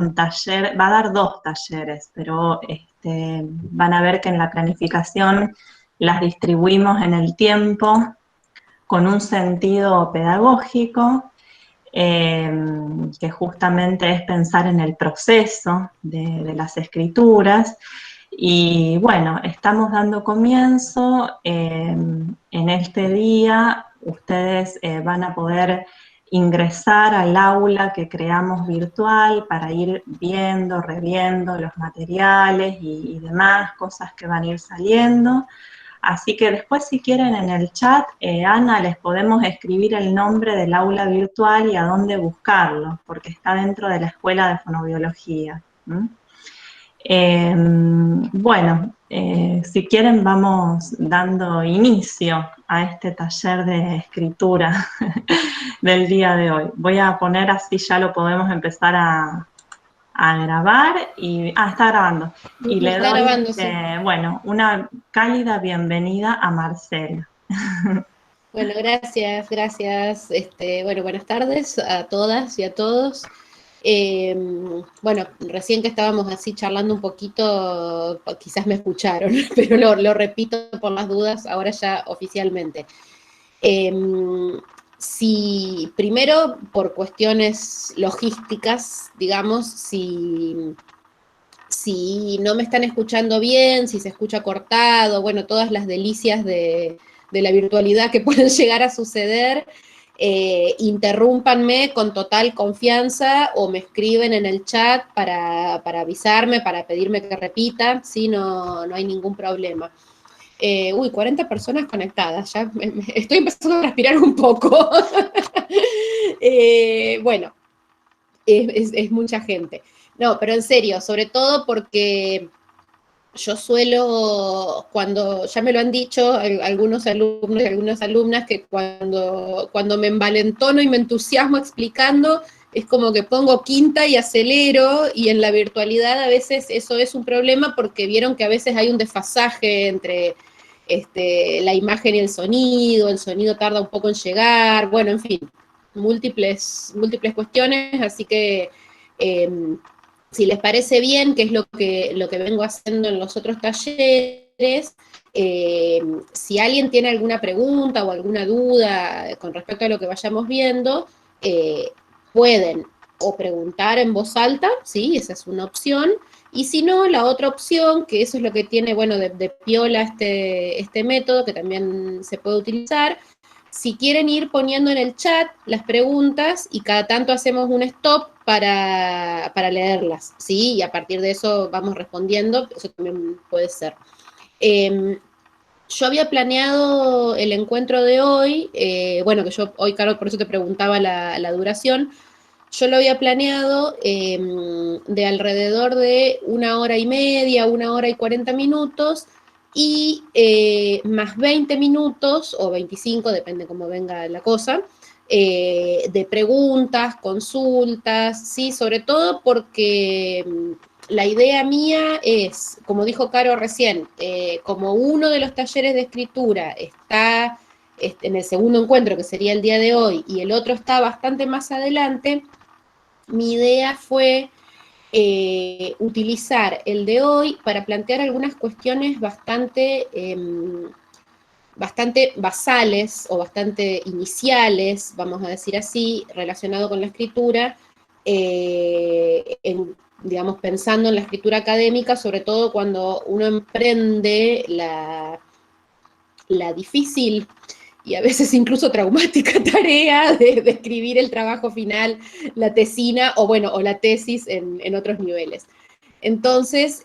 un taller, va a dar 2 talleres, pero van a ver que en la planificación las distribuimos en el tiempo con un sentido pedagógico, que justamente es pensar en el proceso de las escrituras. Y bueno, estamos dando comienzo. En este día ustedes van a poder ingresar al aula que creamos virtual para ir viendo, reviendo los materiales y demás cosas que van a ir saliendo. Así que después, si quieren, en el chat, Ana, les podemos escribir el nombre del aula virtual y a dónde buscarlo, porque está dentro de la Escuela de Fonobiología. Bueno, si quieren vamos dando inicio a este taller de escritura del día de hoy. Voy a poner así ya lo podemos empezar a grabar y... Ah, está grabando. Y le Está doy, grabando, sí. bueno, una cálida bienvenida a Marcela. Bueno, gracias, gracias. Bueno, buenas tardes a todas y a todos. Bueno, recién que estábamos así charlando un poquito, quizás me escucharon, pero lo repito por las dudas, ahora ya oficialmente. Si primero, por cuestiones logísticas, digamos, si no me están escuchando bien, si se escucha cortado, bueno, todas las delicias de la virtualidad que pueden llegar a suceder, interrúmpanme con total confianza o me escriben en el chat para avisarme, para pedirme que repita, ¿sí? No hay ningún problema. 40 personas conectadas, ya estoy empezando a respirar un poco. Bueno, es mucha gente. No, pero en serio, sobre todo porque yo suelo, cuando ya me lo han dicho algunos alumnos y algunas alumnas, que cuando me envalentono y me entusiasmo explicando, es como que pongo quinta y acelero, y en la virtualidad a veces eso es un problema porque vieron que a veces hay un desfasaje entre la imagen y el sonido tarda un poco en llegar, bueno, en fin, múltiples cuestiones, así que si les parece bien, que es lo que vengo haciendo en los otros talleres, si alguien tiene alguna pregunta o alguna duda con respecto a lo que vayamos viendo, pueden o preguntar en voz alta, ¿sí? Esa es una opción, y si no, la otra opción, que eso es lo que tiene, bueno, de piola este método, que también se puede utilizar, si quieren ir poniendo en el chat las preguntas y cada tanto hacemos un stop para leerlas, ¿sí? Y a partir de eso vamos respondiendo, eso también puede ser. Yo había planeado el encuentro de hoy, bueno, que yo hoy, Carol, por eso te preguntaba la duración. Yo lo había planeado de alrededor de 1 hora y media, 1 hora y 40 minutos, y más 20 minutos, o 25, depende cómo venga la cosa, de preguntas, consultas, ¿sí? Sobre todo porque la idea mía es, como dijo Caro recién, como uno de los talleres de escritura está en el segundo encuentro, que sería el día de hoy, y el otro está bastante más adelante, mi idea fue utilizar el de hoy para plantear algunas cuestiones bastante basales o bastante iniciales, vamos a decir así, relacionado con la escritura, digamos, pensando en la escritura académica, sobre todo cuando uno emprende la difícil y a veces incluso traumática tarea de escribir el trabajo final, la tesina, o bueno, o la tesis en otros niveles. Entonces,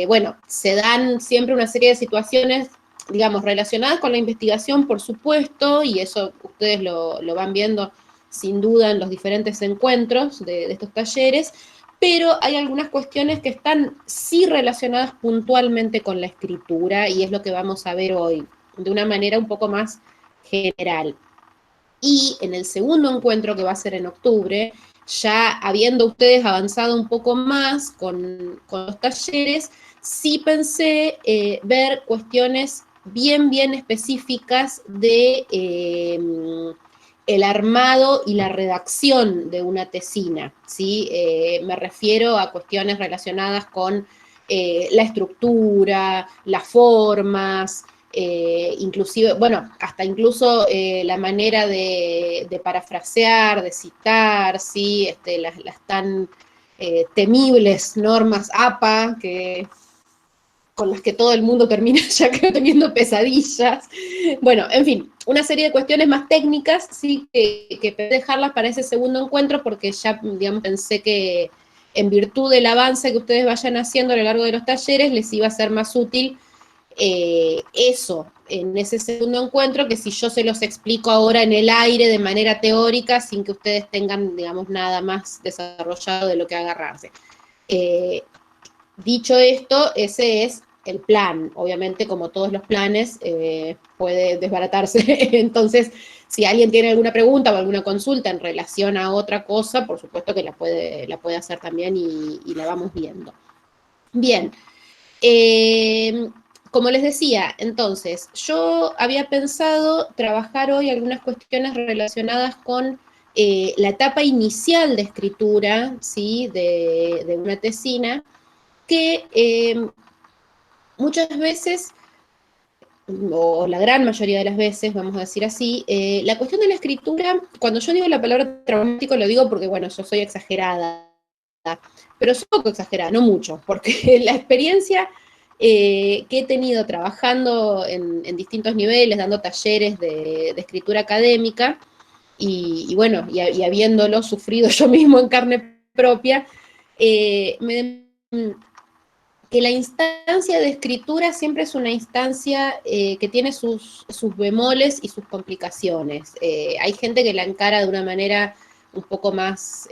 bueno, se dan siempre una serie de situaciones, digamos, relacionadas con la investigación, por supuesto, y eso ustedes lo van viendo sin duda en los diferentes encuentros de estos talleres, pero hay algunas cuestiones que están sí relacionadas puntualmente con la escritura, y es lo que vamos a ver hoy, de una manera un poco más general. Y en el segundo encuentro, que va a ser en octubre, ya habiendo ustedes avanzado un poco más con los talleres, sí pensé ver cuestiones bien específicas de el armado y la redacción de una tesina, ¿sí? Me refiero a cuestiones relacionadas con la estructura, las formas, inclusive, bueno, hasta incluso la manera de parafrasear, de citar, ¿sí? Las tan temibles normas APA, con las que todo el mundo termina ya creo teniendo pesadillas. Bueno, en fin, una serie de cuestiones más técnicas, sí, que dejarlas para ese segundo encuentro, porque ya, digamos, pensé que en virtud del avance que ustedes vayan haciendo a lo largo de los talleres, les iba a ser más útil eso en ese segundo encuentro, que si yo se los explico ahora en el aire de manera teórica, sin que ustedes tengan, digamos, nada más desarrollado de lo que agarrarse. Dicho esto, ese es el plan. Obviamente, como todos los planes, puede desbaratarse. Entonces, si alguien tiene alguna pregunta o alguna consulta en relación a otra cosa, por supuesto que la puede hacer también y la vamos viendo. Bien. Como les decía, entonces, yo había pensado trabajar hoy algunas cuestiones relacionadas con la etapa inicial de escritura, ¿sí? de una tesina, que muchas veces, o la gran mayoría de las veces, vamos a decir así, la cuestión de la escritura, cuando yo digo la palabra traumático, lo digo porque, bueno, yo soy exagerada, pero soy poco exagerada, no mucho, porque la experiencia que he tenido trabajando en distintos niveles, dando talleres de escritura académica, y bueno, y habiéndolo sufrido yo mismo en carne propia, que la instancia de escritura siempre es una instancia que tiene sus bemoles y sus complicaciones. Hay gente que la encara de una manera un poco más,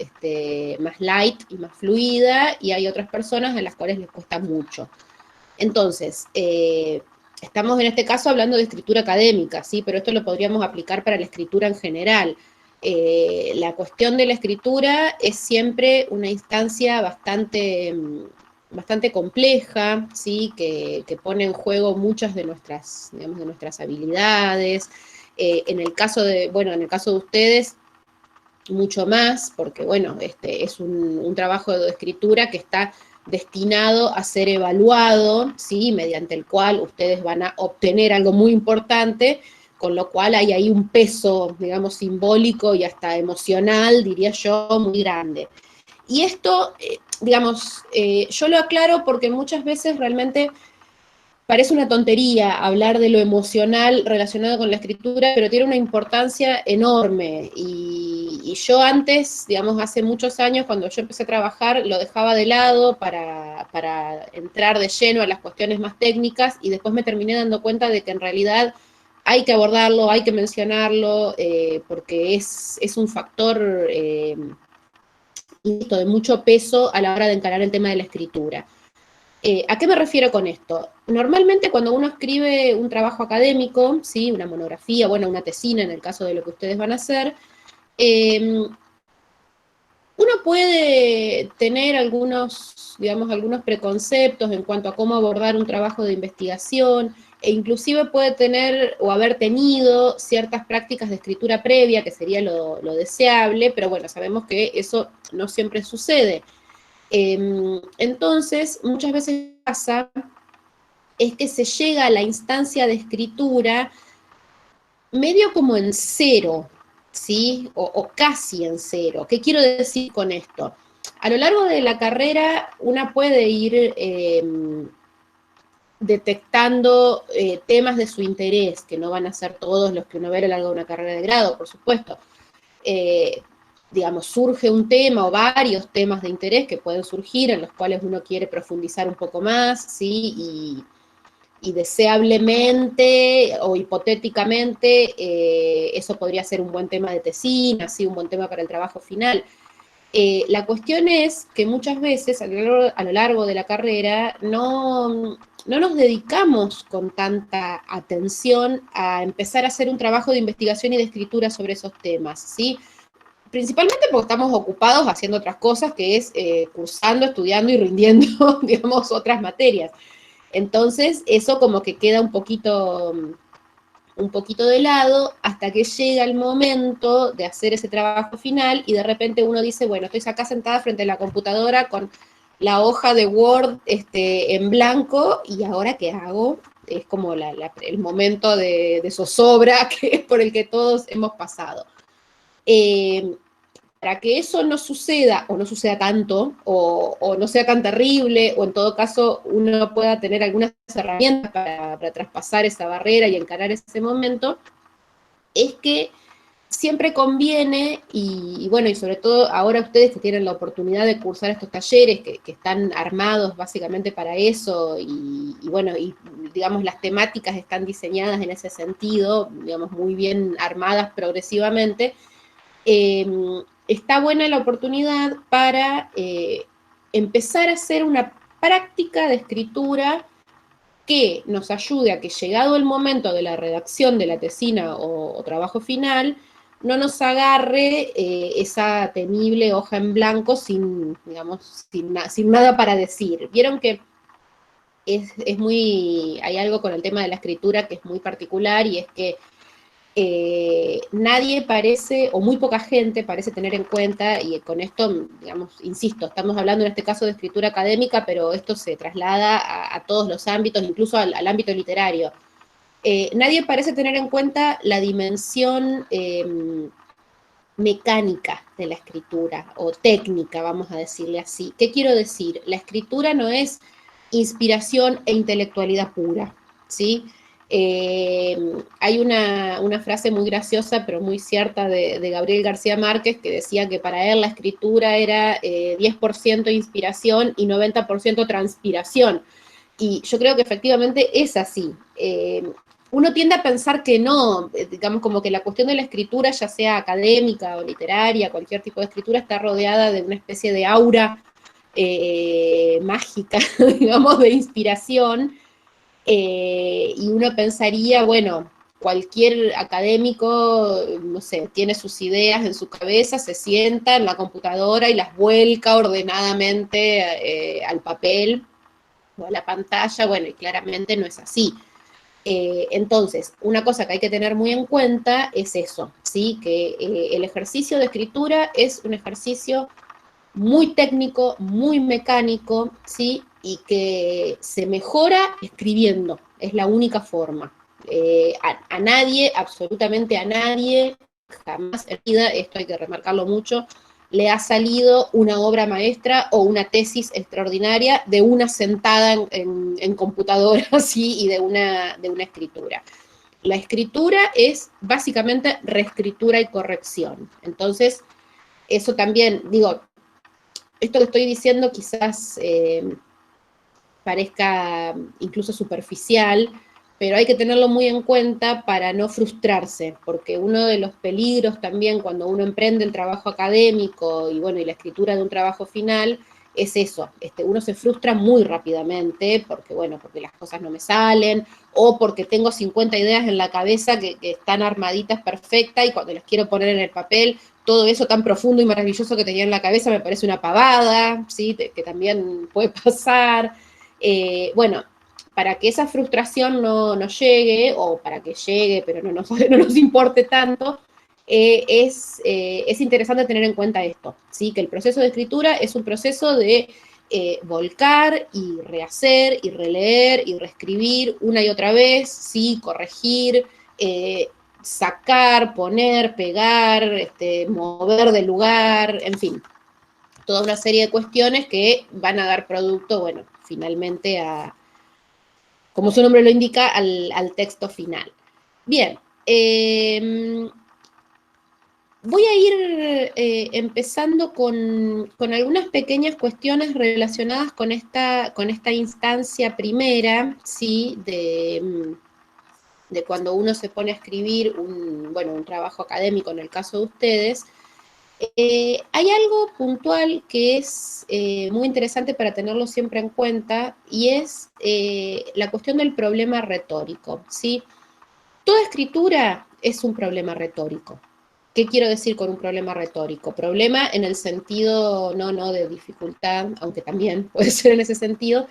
más light y más fluida, y hay otras personas a las cuales les cuesta mucho. Entonces, estamos en este caso hablando de escritura académica, ¿sí? Pero esto lo podríamos aplicar para la escritura en general. La cuestión de la escritura es siempre una instancia bastante compleja, ¿sí? Que pone en juego muchas de nuestras, digamos, de nuestras habilidades. En el caso de ustedes, mucho más, porque bueno, es un trabajo de escritura que está destinado a ser evaluado, ¿sí? Mediante el cual ustedes van a obtener algo muy importante, con lo cual hay ahí un peso, digamos, simbólico y hasta emocional, diría yo, muy grande. Y esto, digamos, yo lo aclaro porque muchas veces realmente parece una tontería hablar de lo emocional relacionado con la escritura, pero tiene una importancia enorme. Y yo antes, digamos, hace muchos años, cuando yo empecé a trabajar, lo dejaba de lado para entrar de lleno a las cuestiones más técnicas, y después me terminé dando cuenta de que en realidad hay que abordarlo, hay que mencionarlo, porque es un factor de mucho peso a la hora de encarar el tema de la escritura. ¿A qué me refiero con esto? Normalmente cuando uno escribe un trabajo académico, ¿sí? Una monografía, bueno, una tesina en el caso de lo que ustedes van a hacer, uno puede tener algunos, digamos, algunos preconceptos en cuanto a cómo abordar un trabajo de investigación, e inclusive puede tener o haber tenido ciertas prácticas de escritura previa, que sería lo deseable, pero bueno, sabemos que eso no siempre sucede. Entonces, muchas veces pasa es que se llega a la instancia de escritura medio como en cero, ¿sí? O casi en cero. ¿Qué quiero decir con esto? A lo largo de la carrera, una puede ir detectando temas de su interés, que no van a ser todos los que uno ve a lo largo de una carrera de grado, por supuesto. Digamos, surge un tema o varios temas de interés que pueden surgir, en los cuales uno quiere profundizar un poco más, ¿sí? Y deseablemente o hipotéticamente eso podría ser un buen tema de tesina, ¿sí? Un buen tema para el trabajo final. La cuestión es que muchas veces a lo largo de la carrera no nos dedicamos con tanta atención a empezar a hacer un trabajo de investigación y de escritura sobre esos temas, ¿sí? Principalmente porque estamos ocupados haciendo otras cosas, que es cursando, estudiando y rindiendo, digamos, otras materias. Entonces, eso como que queda un poquito un poquito de lado hasta que llega el momento de hacer ese trabajo final y de repente uno dice, bueno, estoy acá sentada frente a la computadora con la hoja de Word en blanco y ahora ¿qué hago? Es como el momento de zozobra que es por el que todos hemos pasado. Para que eso no suceda, o no suceda tanto, o no sea tan terrible, o en todo caso uno pueda tener algunas herramientas para traspasar esa barrera y encarar ese momento, es que siempre conviene, y bueno, y sobre todo ahora ustedes que tienen la oportunidad de cursar estos talleres, que están armados básicamente para eso, y bueno, y digamos las temáticas están diseñadas en ese sentido, digamos muy bien armadas progresivamente, está buena la oportunidad para empezar a hacer una práctica de escritura que nos ayude a que llegado el momento de la redacción de la tesina o trabajo final, no nos agarre esa temible hoja en blanco sin, digamos, sin nada para decir. Vieron que hay algo con el tema de la escritura que es muy particular y es que nadie parece, o muy poca gente parece tener en cuenta, y con esto, digamos, insisto, estamos hablando en este caso de escritura académica, pero esto se traslada a todos los ámbitos, incluso al ámbito literario. Nadie parece tener en cuenta la dimensión mecánica de la escritura, o técnica, vamos a decirle así. ¿Qué quiero decir? La escritura no es inspiración e intelectualidad pura, ¿sí? Hay una frase muy graciosa, pero muy cierta, de Gabriel García Márquez, que decía que para él la escritura era 10% inspiración y 90% transpiración. Y yo creo que efectivamente es así. Uno tiende a pensar que no, digamos como que la cuestión de la escritura, ya sea académica o literaria, cualquier tipo de escritura, está rodeada de una especie de aura mágica, digamos, de inspiración, y uno pensaría, bueno, cualquier académico, no sé, tiene sus ideas en su cabeza, se sienta en la computadora y las vuelca ordenadamente al papel o a la pantalla, bueno, y claramente no es así. Entonces, una cosa que hay que tener muy en cuenta es eso, ¿sí? Que el ejercicio de escritura es un ejercicio muy técnico, muy mecánico, ¿sí? Y que se mejora escribiendo, es la única forma. A nadie, absolutamente a nadie, jamás en vida, esto hay que remarcarlo mucho, le ha salido una obra maestra o una tesis extraordinaria de una sentada en computadora, ¿sí? Y de una escritura. La escritura es básicamente reescritura y corrección. Entonces, eso también, digo, esto que estoy diciendo quizás parezca incluso superficial, pero hay que tenerlo muy en cuenta para no frustrarse, porque uno de los peligros también cuando uno emprende el trabajo académico y bueno, y la escritura de un trabajo final, es eso, uno se frustra muy rápidamente porque, bueno, porque las cosas no me salen, o porque tengo 50 ideas en la cabeza que están armaditas perfectas y cuando las quiero poner en el papel, todo eso tan profundo y maravilloso que tenía en la cabeza me parece una pavada, ¿sí? Que también puede pasar. Bueno, para que esa frustración no llegue, o para que llegue, pero no nos importe tanto, es interesante tener en cuenta esto, ¿sí? Que el proceso de escritura es un proceso de volcar y rehacer y releer y reescribir una y otra vez, ¿sí? Corregir, sacar, poner, pegar, mover de lugar, en fin, toda una serie de cuestiones que van a dar producto, bueno, finalmente como su nombre lo indica, al texto final. Bien, voy a ir empezando con algunas pequeñas cuestiones relacionadas con esta instancia primera, ¿sí? De cuando uno se pone a escribir un trabajo académico, en el caso de ustedes. Hay algo puntual que es muy interesante para tenerlo siempre en cuenta y es la cuestión del problema retórico, ¿sí? Toda escritura es un problema retórico. ¿Qué quiero decir con un problema retórico? Problema en el sentido no de dificultad, aunque también puede ser en ese sentido,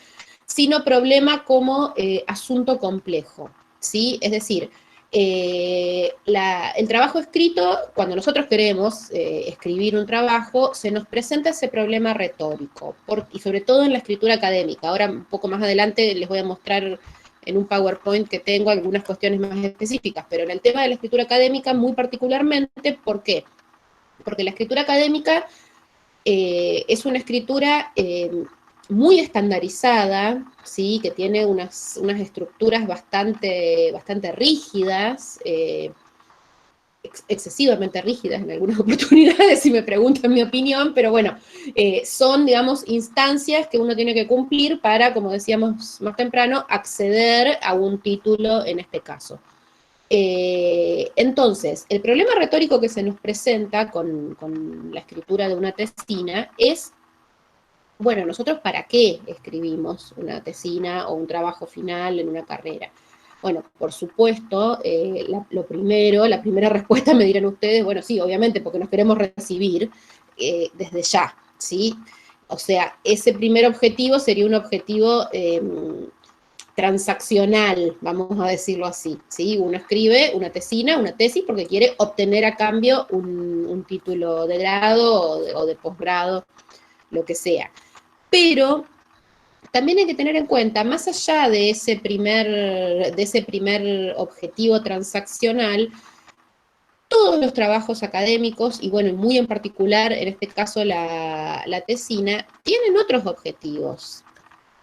sino problema como asunto complejo, ¿sí? Es decir, El trabajo escrito, cuando nosotros queremos escribir un trabajo, se nos presenta ese problema retórico, y sobre todo en la escritura académica. Ahora, un poco más adelante, les voy a mostrar en un PowerPoint que tengo algunas cuestiones más específicas, pero en el tema de la escritura académica muy particularmente, ¿por qué? Porque la escritura académica es una escritura muy estandarizada, ¿sí? Que tiene unas estructuras bastante rígidas, excesivamente rígidas en algunas oportunidades, si me preguntan mi opinión, pero bueno, son, digamos, instancias que uno tiene que cumplir para, como decíamos más temprano, acceder a un título en este caso. Entonces, el problema retórico que se nos presenta con la escritura de una tesina es, bueno, nosotros para qué escribimos una tesina o un trabajo final en una carrera. Bueno, por supuesto, la primera respuesta me dirán ustedes, bueno, sí, obviamente, porque nos queremos recibir desde ya, ¿sí? O sea, ese primer objetivo sería un objetivo transaccional, vamos a decirlo así, ¿sí? Uno escribe una tesina, una tesis, porque quiere obtener a cambio un título de grado o de posgrado, lo que sea. Pero también hay que tener en cuenta, más allá de ese primer objetivo transaccional, todos los trabajos académicos, y bueno, muy en particular, en este caso la tesina, tienen otros objetivos.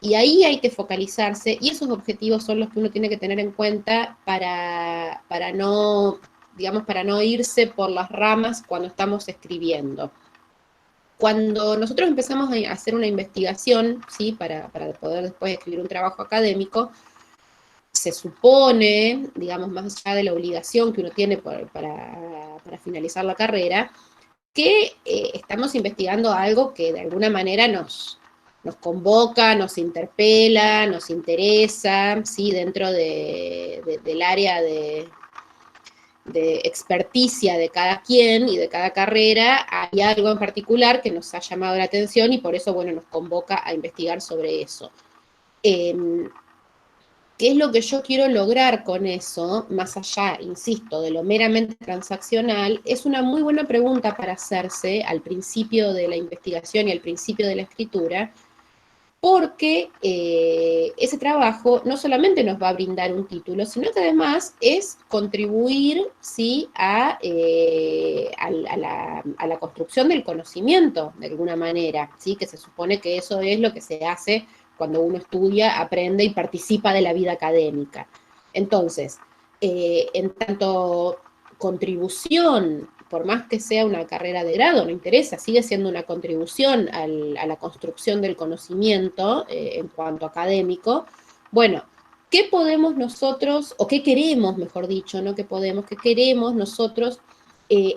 Y ahí hay que focalizarse, y esos objetivos son los que uno tiene que tener en cuenta para no, digamos, para no irse por las ramas cuando estamos escribiendo. Cuando nosotros empezamos a hacer una investigación, ¿sí? Para poder después escribir un trabajo académico, se supone, digamos, más allá de la obligación que uno tiene para finalizar la carrera, que estamos investigando algo que de alguna manera nos convoca, nos interpela, nos interesa, ¿sí? Dentro del área de experticia de cada quien y de cada carrera, hay algo en particular que nos ha llamado la atención y por eso, bueno, nos convoca a investigar sobre eso. ¿Qué es lo que yo quiero lograr con eso? Más allá, insisto, de lo meramente transaccional, es una muy buena pregunta para hacerse al principio de la investigación y al principio de la escritura, porque ese trabajo no solamente nos va a brindar un título, sino que además es contribuir, ¿sí? a la construcción del conocimiento, de alguna manera, ¿sí? Que se supone que eso es lo que se hace cuando uno estudia, aprende y participa de la vida académica. Entonces, en tanto contribución, por más que sea una carrera de grado, no interesa, sigue siendo una contribución a la construcción del conocimiento en cuanto académico. Bueno, ¿qué podemos nosotros, o qué queremos, mejor dicho, no qué podemos, qué queremos nosotros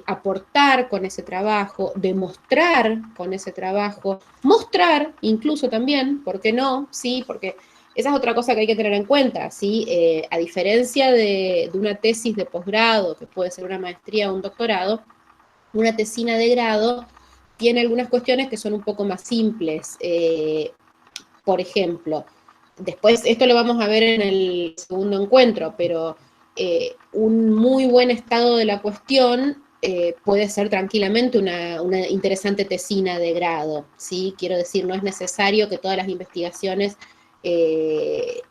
aportar con ese trabajo, demostrar con ese trabajo, mostrar incluso también, ¿por qué no? Sí, porque esa es otra cosa que hay que tener en cuenta, ¿sí? A diferencia de una tesis de posgrado, que puede ser una maestría o un doctorado, una tesina de grado tiene algunas cuestiones que son un poco más simples. Por ejemplo, después esto lo vamos a ver en el segundo encuentro, pero un muy buen estado de la cuestión puede ser tranquilamente una interesante tesina de grado, ¿sí? Quiero decir, no es necesario que todas las investigaciones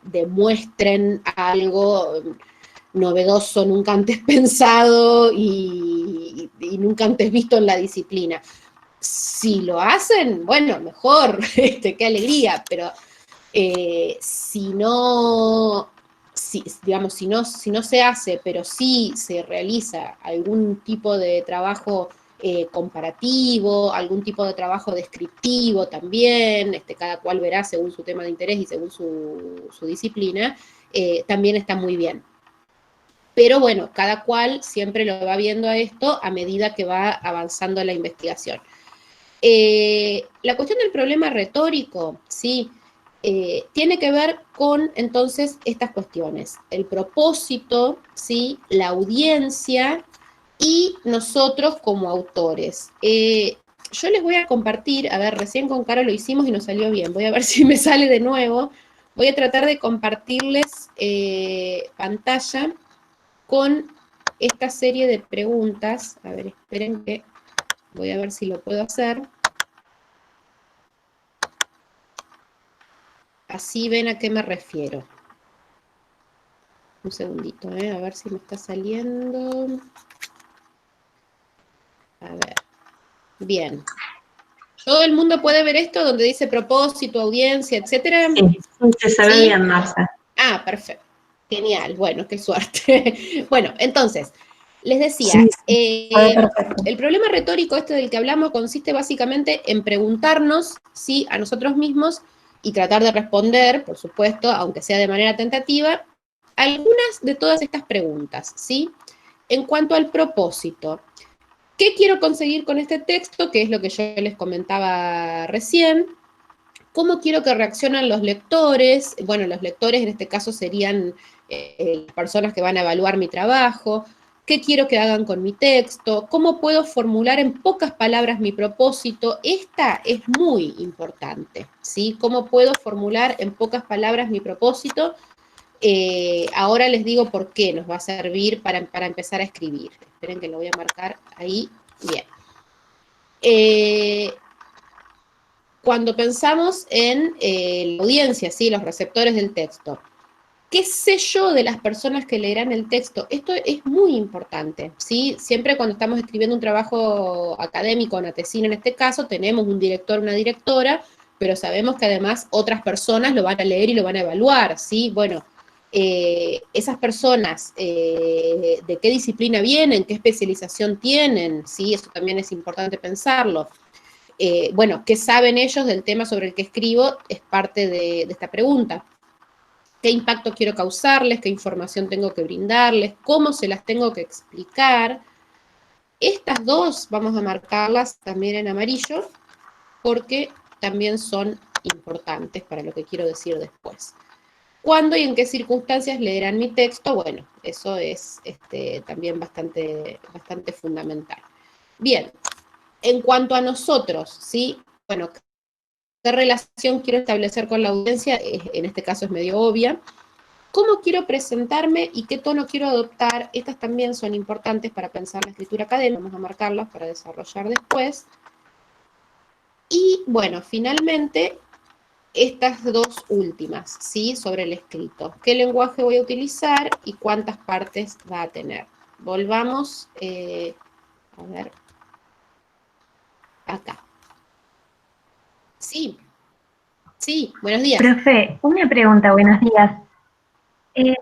demuestren algo novedoso, nunca antes pensado y nunca antes visto en la disciplina. Si lo hacen, bueno, mejor, qué alegría, pero si no, digamos, si no se hace, pero sí se realiza algún tipo de trabajo comparativo, algún tipo de trabajo descriptivo también, cada cual verá según su tema de interés y según su disciplina, también está muy bien. Pero bueno, cada cual siempre lo va viendo a esto a medida que va avanzando la investigación. La cuestión del problema retórico, ¿sí? Tiene que ver con, entonces, estas cuestiones. El propósito, ¿sí? La audiencia y nosotros como autores. Yo les voy a compartir, a ver, recién con Caro lo hicimos y nos salió bien. Voy a ver si me sale de nuevo. Voy a tratar de compartirles pantalla con esta serie de preguntas. A ver, esperen que voy a ver si lo puedo hacer. Así ven a qué me refiero. Un segundito, a ver si me está saliendo. A ver. Bien. ¿Todo el mundo puede ver esto donde dice propósito, audiencia, etcétera? Sí, sí, se ve bien, Marcia. Ah, perfecto. Genial. Bueno, qué suerte. Bueno, entonces, les decía, Sí, perfecto. el problema retórico este del que hablamos consiste básicamente en preguntarnos, ¿sí?, a nosotros mismos y tratar de responder, por supuesto, aunque sea de manera tentativa, algunas de todas estas preguntas, ¿sí? En cuanto al propósito, ¿qué quiero conseguir con este texto? Que es lo que yo les comentaba recién. ¿Cómo quiero que reaccionen los lectores? Bueno, los lectores en este caso serían personas que van a evaluar mi trabajo. ¿Qué quiero que hagan con mi texto? ¿Cómo puedo formular en pocas palabras mi propósito? Esta es muy importante, ¿sí? ¿Cómo puedo formular en pocas palabras mi propósito? Ahora les digo por qué nos va a servir para empezar a escribir. Esperen que lo voy a marcar ahí. Bien. Cuando pensamos en la audiencia, ¿sí?, los receptores del texto, ¿qué sé yo de las personas que leerán el texto? Esto es muy importante, ¿sí? Siempre cuando estamos escribiendo un trabajo académico, una tesina en este caso, tenemos un director, una directora, pero sabemos que además otras personas lo van a leer y lo van a evaluar, ¿sí? Bueno, esas personas, ¿de qué disciplina vienen? ¿Qué especialización tienen? ¿Sí? Eso también es importante pensarlo. Bueno, ¿qué saben ellos del tema sobre el que escribo? Es parte de esta pregunta. ¿Qué impacto quiero causarles? ¿Qué información tengo que brindarles? ¿Cómo se las tengo que explicar? Estas dos vamos a marcarlas también en amarillo porque también son importantes para lo que quiero decir después. ¿Cuándo y en qué circunstancias leerán mi texto? Bueno, eso es también bastante fundamental. Bien, en cuanto a nosotros, ¿sí? Bueno, ¿qué relación quiero establecer con la audiencia? En este caso es medio obvia. ¿Cómo quiero presentarme y qué tono quiero adoptar? Estas también son importantes para pensar la escritura académica. Vamos a marcarlas para desarrollar después. Y bueno, finalmente, estas dos últimas, ¿sí? Sobre el escrito. ¿Qué lenguaje voy a utilizar y cuántas partes va a tener? Volvamos, a ver, acá. Sí, sí, buenos días. Profe, una pregunta, buenos días. Eh,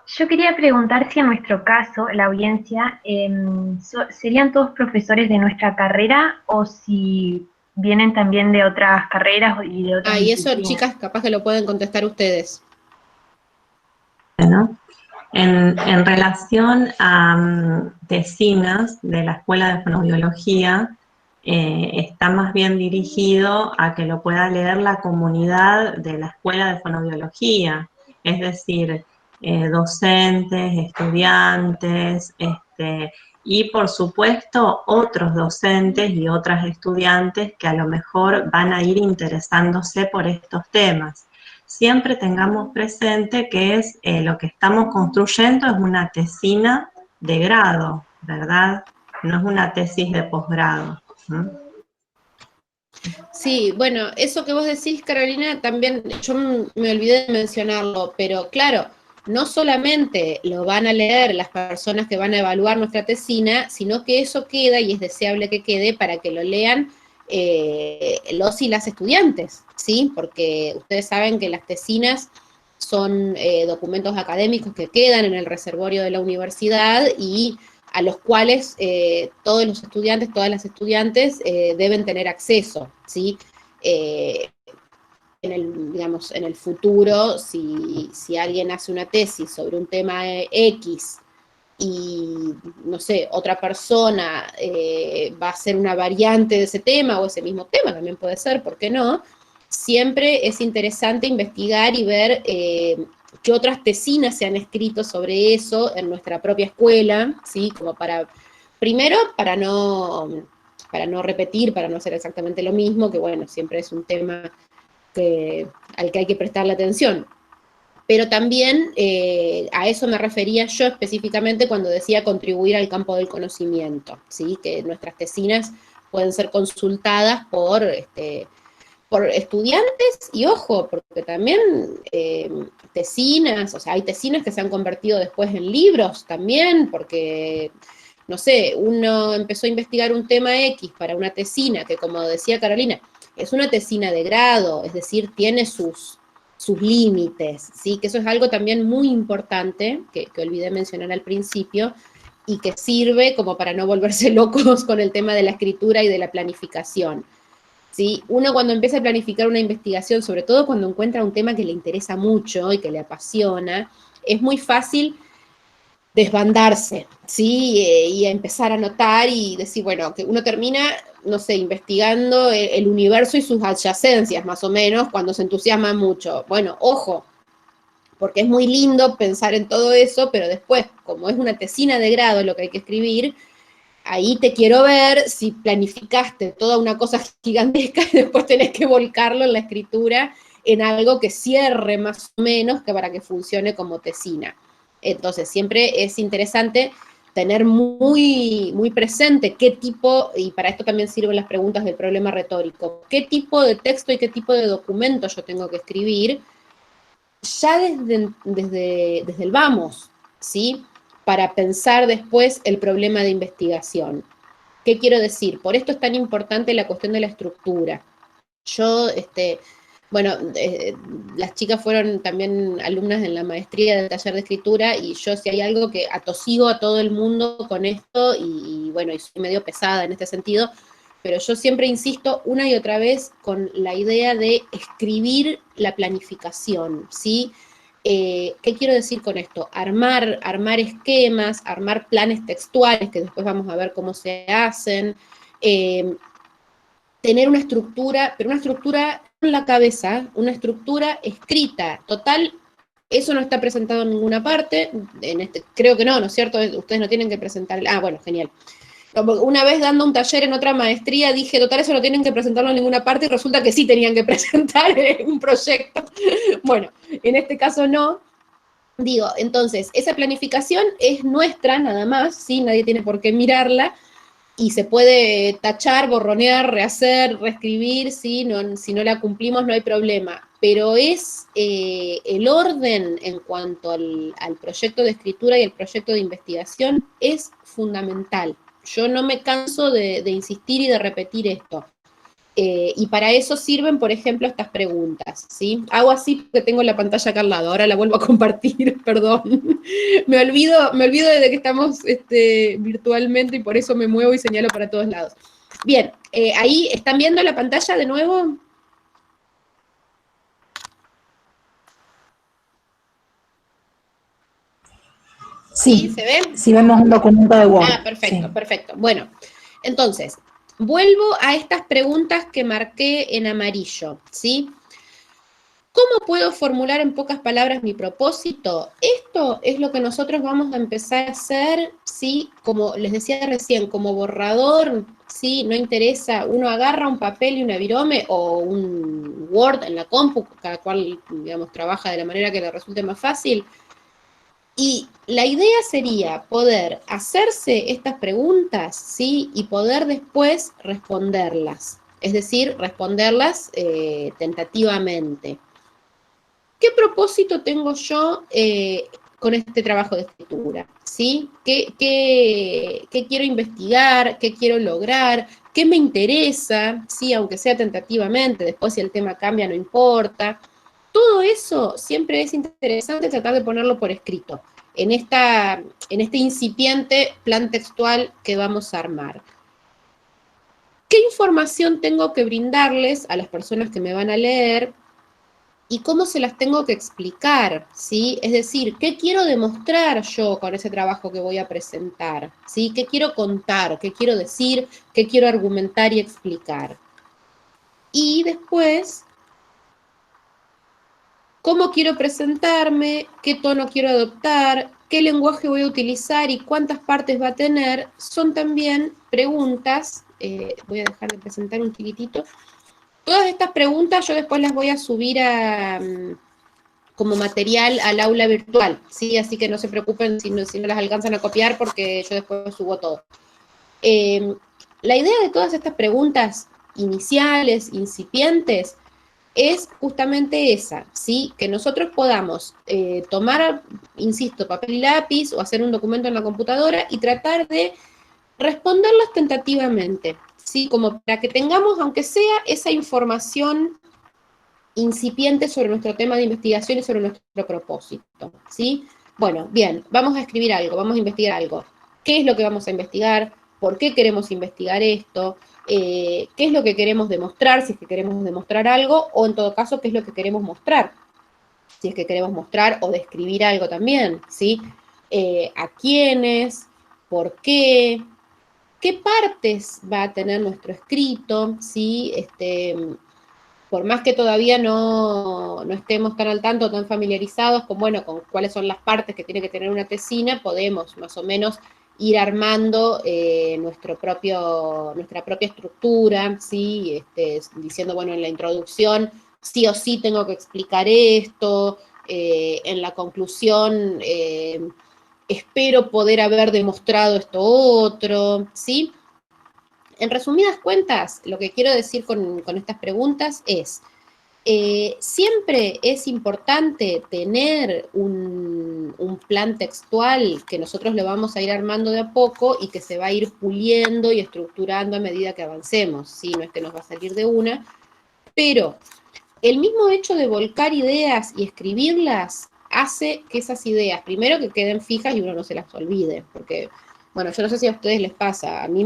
yo quería preguntar si en nuestro caso, la audiencia, ¿serían todos profesores de nuestra carrera o si vienen también de otras carreras y de otras Y eso, disciplinas? chicas, capaz que lo pueden contestar ustedes. Bueno, en relación a tesinas de la Escuela de Fonoaudiología, está más bien dirigido a que lo pueda leer la comunidad de la Escuela de Fonoaudiología, es decir, docentes, estudiantes, y por supuesto otros docentes y otras estudiantes que a lo mejor van a ir interesándose por estos temas. Siempre tengamos presente que es lo que estamos construyendo es una tesina de grado, ¿verdad? No es una tesis de posgrado. Sí, bueno, eso que vos decís, Carolina, también yo me olvidé de mencionarlo, pero claro, no solamente lo van a leer las personas que van a evaluar nuestra tesina, sino que eso queda y es deseable que quede para que lo lean los y las estudiantes, ¿sí? Porque ustedes saben que las tesinas son documentos académicos que quedan en el reservorio de la universidad y a los cuales todos los estudiantes, todas las estudiantes deben tener acceso, ¿sí? Digamos, en el futuro, si alguien hace una tesis sobre un tema X y, no sé, otra persona va a hacer una variante de ese tema o ese mismo tema, también puede ser, ¿por qué no? Siempre es interesante investigar y ver qué otras tesinas se han escrito sobre eso en nuestra propia escuela, ¿sí? Como primero, para no repetir, para no hacer exactamente lo mismo, que bueno, siempre es un tema al que hay que prestarle atención. Pero también a eso me refería yo específicamente cuando decía contribuir al campo del conocimiento, ¿sí? Que nuestras tesinas pueden ser consultadas por estudiantes y ojo, porque también tesinas, o sea, hay tesinas que se han convertido después en libros también, porque, no sé, uno empezó a investigar un tema X para una tesina que, como decía Carolina, es una tesina de grado, es decir, tiene sus límites, ¿sí? Que eso es algo también muy importante, que olvidé mencionar al principio, y que sirve como para no volverse locos con el tema de la escritura y de la planificación. ¿Sí? Uno cuando empieza a planificar una investigación, sobre todo cuando encuentra un tema que le interesa mucho y que le apasiona, es muy fácil desbandarse, ¿sí? Y empezar a notar y decir, bueno, que uno termina, no sé, investigando el universo y sus adyacencias, más o menos, cuando se entusiasma mucho. Bueno, ojo, porque es muy lindo pensar en todo eso, pero después, como es una tesina de grado lo que hay que escribir, ahí te quiero ver si planificaste toda una cosa gigantesca y después tenés que volcarlo en la escritura en algo que cierre más o menos que para que funcione como tesina. Entonces, siempre es interesante tener muy, muy presente qué tipo, y para esto también sirven las preguntas del problema retórico, qué tipo de texto y qué tipo de documento yo tengo que escribir ya desde el vamos, ¿sí? Para pensar después el problema de investigación. ¿Qué quiero decir? Por esto es tan importante la cuestión de la estructura. Yo, bueno, las chicas fueron también alumnas en la maestría del taller de escritura y yo si hay algo que atosigo a todo el mundo con esto y bueno, y soy medio pesada en este sentido, pero yo siempre insisto una y otra vez con la idea de escribir la planificación, ¿sí? ¿Qué quiero decir con esto? Armar esquemas, armar planes textuales, que después vamos a ver cómo se hacen, tener una estructura, pero una estructura en la cabeza, una estructura escrita. Total, eso no está presentado en ninguna parte, creo que no, ¿no es cierto? Ustedes no tienen que presentar, bueno, genial. Una vez dando un taller en otra maestría dije, total, eso no tienen que presentarlo en ninguna parte y resulta que sí tenían que presentar un proyecto. Bueno, en este caso no. Digo, entonces, esa planificación es nuestra nada más, ¿sí? Nadie tiene por qué mirarla y se puede tachar, borronear, rehacer, reescribir, ¿sí? Si no la cumplimos no hay problema. Pero es el orden en cuanto al proyecto de escritura y el proyecto de investigación es fundamental. Yo no me canso de insistir y de repetir esto. Y para eso sirven, por ejemplo, estas preguntas, ¿sí? Hago así porque tengo la pantalla acá al lado, ahora la vuelvo a compartir, perdón. me olvido de que estamos virtualmente y por eso me muevo y señalo para todos lados. Bien, ahí, ¿están viendo la pantalla de nuevo? Sí, ¿se ve? sí vemos un documento de Word. Ah, perfecto, sí. perfecto. Bueno, entonces, vuelvo a estas preguntas que marqué en amarillo, ¿sí? ¿Cómo puedo formular en pocas palabras mi propósito? Esto es lo que nosotros vamos a empezar a hacer, ¿sí? Como les decía recién, como borrador, ¿sí? No interesa, uno agarra un papel y una virome o un Word en la compu, cada cual, digamos, trabaja de la manera que le resulte más fácil. Y la idea sería poder hacerse estas preguntas, ¿sí? Y poder después responderlas. Es decir, responderlas tentativamente. ¿Qué propósito tengo yo con este trabajo de escritura? ¿Sí? ¿Qué quiero investigar? ¿Qué quiero lograr? ¿Qué me interesa? ¿Sí? Aunque sea tentativamente, después si el tema cambia no importa. Todo eso siempre es interesante tratar de ponerlo por escrito en este incipiente plan textual que vamos a armar. ¿Qué información tengo que brindarles a las personas que me van a leer? ¿Y cómo se las tengo que explicar? ¿Sí? Es decir, ¿qué quiero demostrar yo con ese trabajo que voy a presentar? ¿Sí? ¿Qué quiero contar? ¿Qué quiero decir? ¿Qué quiero argumentar y explicar? Y después, ¿cómo quiero presentarme? ¿Qué tono quiero adoptar? ¿Qué lenguaje voy a utilizar? ¿Y cuántas partes va a tener? Son también preguntas. Voy a dejar de presentar un chiquitito. Todas estas preguntas yo después las voy a subir a como material al aula virtual, ¿sí? Así que no se preocupen si no las alcanzan a copiar porque yo después subo todo. La idea de todas estas preguntas iniciales, incipientes, es justamente esa, ¿sí? Que nosotros podamos tomar, insisto, papel y lápiz o hacer un documento en la computadora y tratar de responderlas tentativamente, ¿sí? Como para que tengamos, aunque sea, esa información incipiente sobre nuestro tema de investigación y sobre nuestro propósito, ¿sí? Bueno, bien, vamos a escribir algo, vamos a investigar algo. ¿Qué es lo que vamos a investigar? ¿Por qué queremos investigar esto? ¿Qué es lo que queremos demostrar? Si es que queremos demostrar algo, o en todo caso, ¿qué es lo que queremos mostrar? Si es que queremos mostrar o describir algo también, ¿sí? ¿A quiénes? ¿Por qué? ¿Qué partes va a tener nuestro escrito? ¿Sí? Por más que todavía no estemos tan al tanto, tan familiarizados con, bueno, con cuáles son las partes que tiene que tener una tesina, podemos más o menos ir armando nuestra propia estructura, ¿sí? Diciendo, bueno, en la introducción, sí o sí tengo que explicar esto, en la conclusión, espero poder haber demostrado esto otro, ¿sí? En resumidas cuentas, lo que quiero decir con estas preguntas es, siempre es importante tener un plan textual que nosotros lo vamos a ir armando de a poco y que se va a ir puliendo y estructurando a medida que avancemos, ¿sí? No es que nos va a salir de una, pero el mismo hecho de volcar ideas y escribirlas hace que esas ideas, primero que queden fijas y uno no se las olvide, porque, bueno, yo no sé si a ustedes les pasa, a mí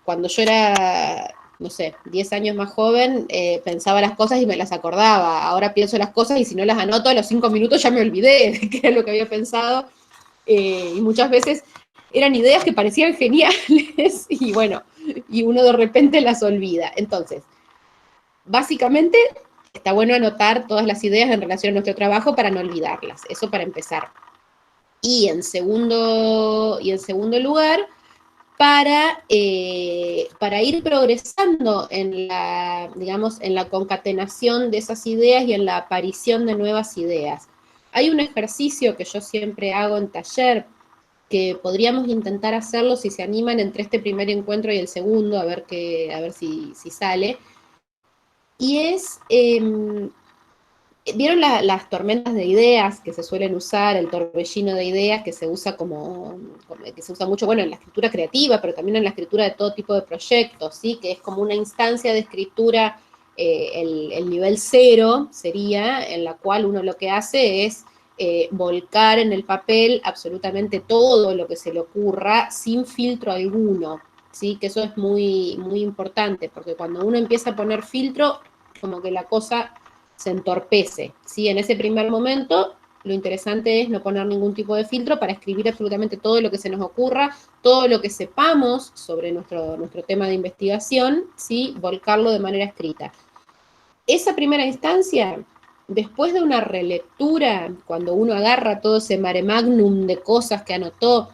cuando yo era, no sé, 10 años más joven, pensaba las cosas y me las acordaba. Ahora pienso las cosas y si no las anoto, a los 5 minutos ya me olvidé de qué era lo que había pensado. Y muchas veces eran ideas que parecían geniales y bueno, y uno de repente las olvida. Entonces, básicamente, está bueno anotar todas las ideas en relación a nuestro trabajo para no olvidarlas. Eso para empezar. Y en segundo lugar, para ir progresando en la, digamos, en la concatenación de esas ideas y en la aparición de nuevas ideas. Hay un ejercicio que yo siempre hago en taller, que podríamos intentar hacerlo si se animan entre este primer encuentro y el segundo, a ver si sale, y es ¿vieron las tormentas de ideas que se suelen usar, el torbellino de ideas que se usa que se usa mucho, bueno, en la escritura creativa, pero también en la escritura de todo tipo de proyectos, ¿sí? Que es como una instancia de escritura, el nivel 0 sería, en la cual uno lo que hace es volcar en el papel absolutamente todo lo que se le ocurra sin filtro alguno, ¿sí? Que eso es muy, muy importante, porque cuando uno empieza a poner filtro, como que la cosa se entorpece, ¿sí? En ese primer momento, lo interesante es no poner ningún tipo de filtro para escribir absolutamente todo lo que se nos ocurra, todo lo que sepamos sobre nuestro tema de investigación, ¿sí? Volcarlo de manera escrita. Esa primera instancia, después de una relectura, cuando uno agarra todo ese mare magnum de cosas que anotó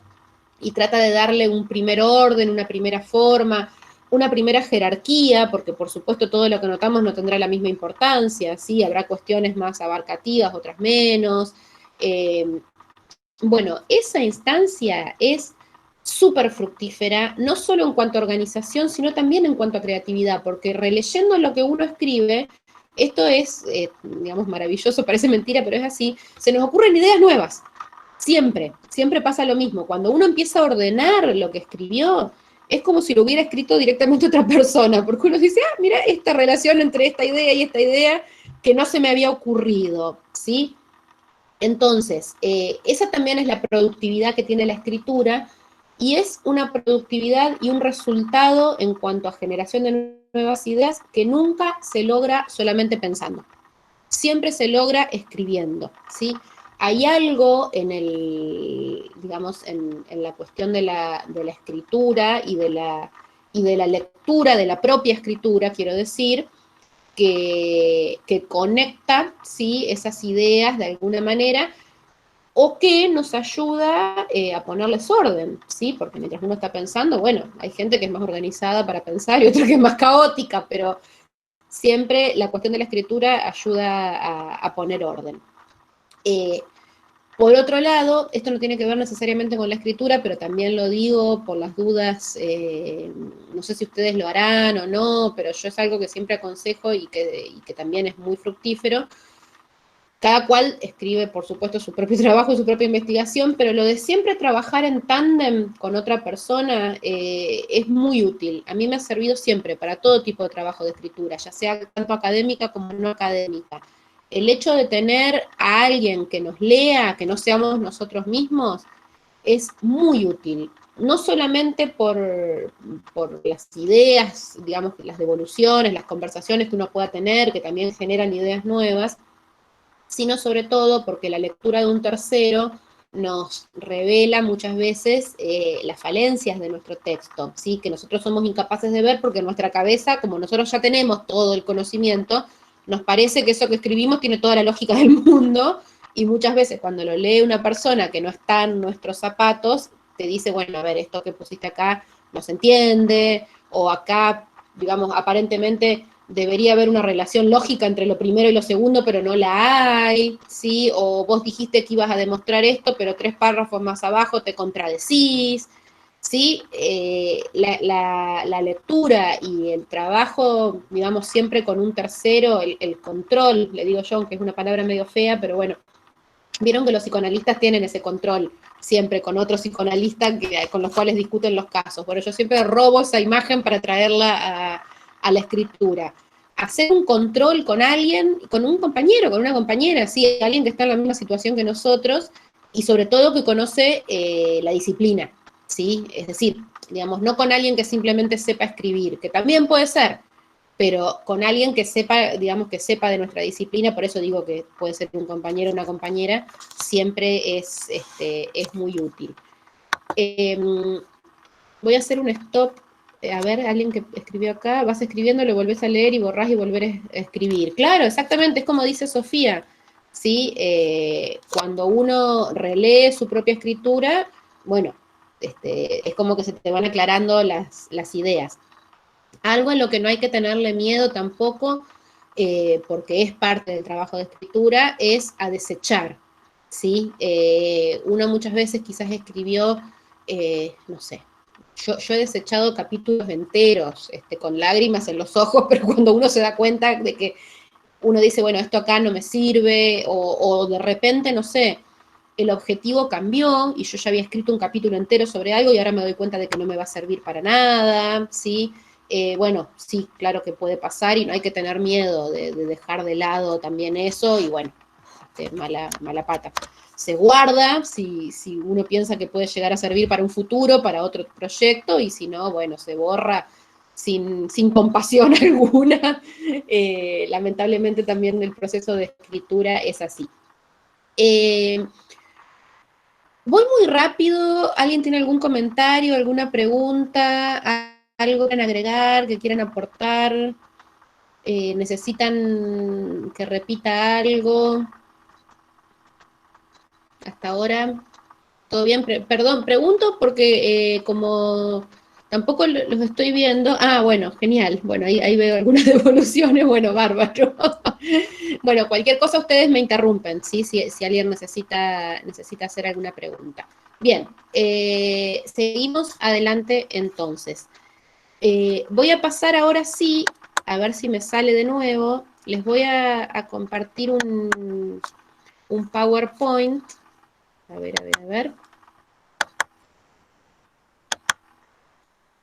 y trata de darle un primer orden, una primera forma, una primera jerarquía, porque por supuesto todo lo que notamos no tendrá la misma importancia, ¿sí? Habrá cuestiones más abarcativas, otras menos. Bueno, esa instancia es súper fructífera, no solo en cuanto a organización, sino también en cuanto a creatividad, porque releyendo lo que uno escribe, esto es, digamos, maravilloso, parece mentira, pero es así, se nos ocurren ideas nuevas. Siempre, siempre pasa lo mismo. Cuando uno empieza a ordenar lo que escribió, es como si lo hubiera escrito directamente otra persona, porque uno dice, ah, mira, esta relación entre esta idea y esta idea que no se me había ocurrido, ¿sí? Entonces, esa también es la productividad que tiene la escritura, y es una productividad y un resultado en cuanto a generación de nuevas ideas que nunca se logra solamente pensando. Siempre se logra escribiendo, ¿sí? Hay algo digamos, en la cuestión de la escritura y de la lectura, de la propia escritura, quiero decir, que conecta, ¿sí? Esas ideas de alguna manera, o que nos ayuda a ponerles orden, ¿sí? Porque mientras uno está pensando, bueno, hay gente que es más organizada para pensar y otra que es más caótica, pero siempre la cuestión de la escritura ayuda a poner orden. Por otro lado, esto no tiene que ver necesariamente con la escritura, pero también lo digo por las dudas, no sé si ustedes lo harán o no, pero yo es algo que siempre aconsejo y que también es muy fructífero. Cada cual escribe, por supuesto, su propio trabajo y su propia investigación, pero lo de siempre trabajar en tándem con otra persona es muy útil. A mí me ha servido siempre para todo tipo de trabajo de escritura, ya sea tanto académica como no académica. El hecho de tener a alguien que nos lea, que no seamos nosotros mismos, es muy útil. No solamente por las ideas, digamos, las devoluciones, las conversaciones que uno pueda tener, que también generan ideas nuevas, sino sobre todo porque la lectura de un tercero nos revela muchas veces las falencias de nuestro texto, ¿sí? Que nosotros somos incapaces de ver porque en nuestra cabeza, como nosotros ya tenemos todo el conocimiento, nos parece que eso que escribimos tiene toda la lógica del mundo, y muchas veces cuando lo lee una persona que no está en nuestros zapatos, te dice, bueno, a ver, esto que pusiste acá no se entiende, o acá, digamos, aparentemente debería haber una relación lógica entre lo primero y lo segundo, pero no la hay, ¿sí? O vos dijiste que ibas a demostrar esto, pero 3 párrafos más abajo te contradecís, ¿sí? La lectura y el trabajo, digamos, siempre con un tercero, el control, le digo yo, aunque es una palabra medio fea, pero bueno, vieron que los psicoanalistas tienen ese control siempre con otros psicoanalistas con los cuales discuten los casos. Bueno, yo siempre robo esa imagen para traerla a la escritura. Hacer un control con alguien, con un compañero, con una compañera, ¿sí? Alguien que está en la misma situación que nosotros y sobre todo que conoce la disciplina, ¿sí? Es decir, digamos, no con alguien que simplemente sepa escribir, que también puede ser, pero con alguien que sepa, digamos, que sepa de nuestra disciplina, por eso digo que puede ser un compañero o una compañera, siempre es muy útil. Voy a hacer un stop, a ver, alguien que escribió acá, vas escribiendo, lo volvés a leer y borrás y volver a escribir. Claro, exactamente, es como dice Sofía, ¿sí? Cuando uno relee su propia escritura, bueno, es como que se te van aclarando las ideas. Algo en lo que no hay que tenerle miedo tampoco, porque es parte del trabajo de escritura, es a desechar, ¿sí? Uno muchas veces quizás escribió, no sé, yo he desechado capítulos enteros, con lágrimas en los ojos, pero cuando uno se da cuenta de que uno dice, bueno, esto acá no me sirve, o de repente, no sé, el objetivo cambió y yo ya había escrito un capítulo entero sobre algo y ahora me doy cuenta de que no me va a servir para nada, ¿sí? Bueno, sí, claro que puede pasar y no hay que tener miedo de dejar de lado también eso y bueno, mala pata. Se guarda si uno piensa que puede llegar a servir para un futuro, para otro proyecto, y si no, bueno, se borra sin compasión alguna. Lamentablemente también el proceso de escritura es así. Voy muy rápido. ¿Alguien tiene algún comentario, alguna pregunta, algo que quieran agregar, que quieran aportar? ¿Necesitan que repita algo? Hasta ahora, ¿todo bien? Perdón, pregunto porque como tampoco los estoy viendo. Ah, bueno, genial. Bueno, ahí veo algunas devoluciones. Bueno, bárbaro. Bueno, cualquier cosa ustedes me interrumpen, ¿sí? Si alguien necesita hacer alguna pregunta. Bien, seguimos adelante entonces. Voy a pasar ahora sí, a ver si me sale de nuevo. Les voy a compartir un PowerPoint. A ver.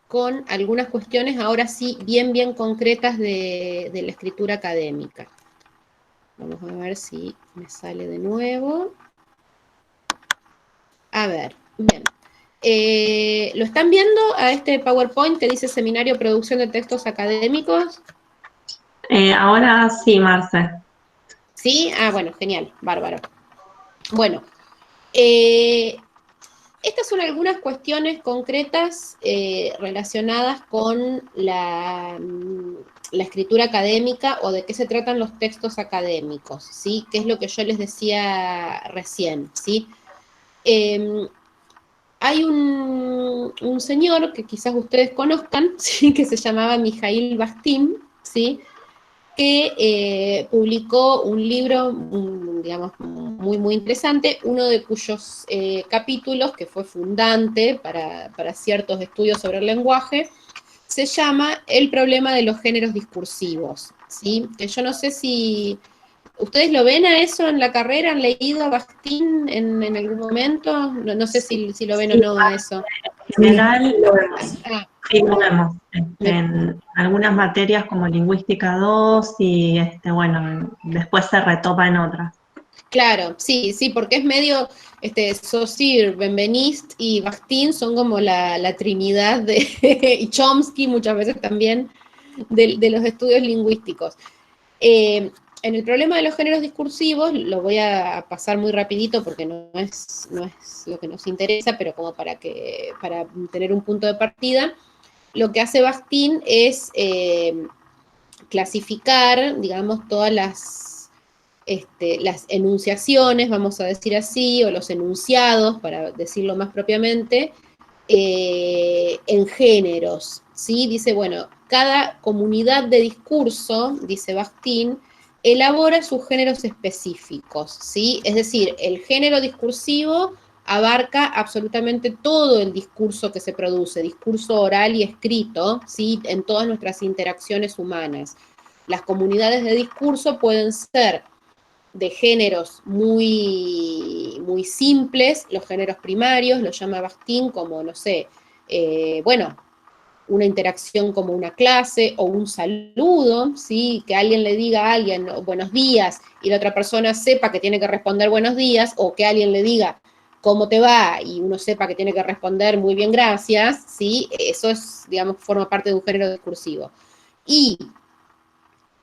Con algunas cuestiones ahora sí bien concretas de la escritura académica. Vamos a ver si me sale de nuevo. A ver, bien. ¿Lo están viendo a este PowerPoint que dice Seminario Producción de Textos Académicos? Ahora sí, Marce. ¿Sí? Ah, bueno, genial, bárbaro. Bueno, estas son algunas cuestiones concretas relacionadas con la escritura académica o de qué se tratan los textos académicos, ¿sí? Que es lo que yo les decía recién, ¿sí? Hay un señor que quizás ustedes conozcan, ¿sí? Que se llamaba Mijail Bastin, ¿sí? que publicó un libro, digamos, muy, muy interesante, uno de cuyos capítulos, que fue fundante para ciertos estudios sobre el lenguaje, se llama El problema de los géneros discursivos, ¿sí? Que yo no sé si ustedes lo ven a eso en la carrera, han leído a Bakhtin en algún momento, no sé si lo ven o Sí, no a eso. en general lo vemos. Ah, Sí, lo vemos. En algunas materias como lingüística 2 y bueno, después se retoma en otras. claro, sí, sí, porque es medio, Saussure, Benveniste y Bakhtin son como la trinidad de, y Chomsky muchas veces también, de los estudios lingüísticos. Eh, en el problema de los géneros discursivos, lo voy a pasar muy rapidito porque no es lo que nos interesa, pero como para tener un punto de partida, lo que hace Bakhtin es clasificar, digamos, todas las enunciaciones, vamos a decir así, o los enunciados, para decirlo más propiamente, en géneros, ¿sí? Dice, bueno, cada comunidad de discurso, dice Bakhtin, elabora sus géneros específicos, ¿sí? Es decir, el género discursivo abarca absolutamente todo el discurso que se produce, discurso oral y escrito, ¿sí? En todas nuestras interacciones humanas. Las comunidades de discurso pueden ser de géneros muy, muy simples, los géneros primarios, lo llama Bakhtin como, no sé, bueno, una interacción como una clase o un saludo, ¿sí? Que alguien le diga a alguien buenos días y la otra persona sepa que tiene que responder buenos días, o que alguien le diga cómo te va y uno sepa que tiene que responder muy bien, gracias, ¿sí? Eso es, digamos, forma parte de un género discursivo. Y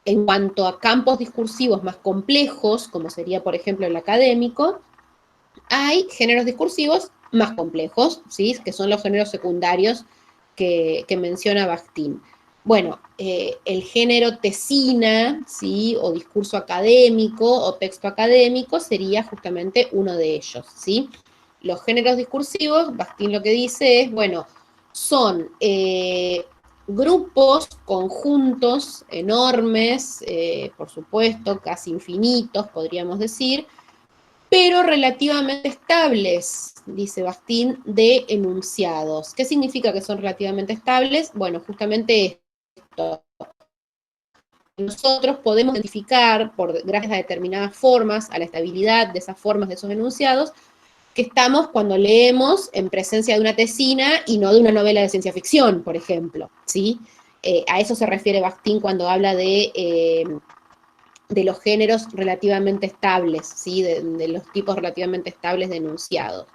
en cuanto a campos discursivos más complejos, como sería, por ejemplo, el académico, hay géneros discursivos más complejos, ¿sí? Que son los géneros secundarios que menciona Bakhtin. Bueno, el género tesina, ¿sí? O discurso académico o texto académico sería justamente uno de ellos, ¿sí? Los géneros discursivos, Bakhtin lo que dice es, bueno, son grupos, conjuntos enormes, por supuesto, casi infinitos, podríamos decir, pero relativamente estables, dice Bakhtin, de enunciados. ¿Qué significa que son relativamente estables? Bueno, justamente esto. Nosotros podemos identificar, gracias a determinadas formas, a la estabilidad de esas formas, de esos enunciados, que estamos cuando leemos en presencia de una tesina y no de una novela de ciencia ficción, por ejemplo, ¿sí? A eso se refiere Bakhtin cuando habla de los géneros relativamente estables, ¿sí? De los tipos relativamente estables de enunciado.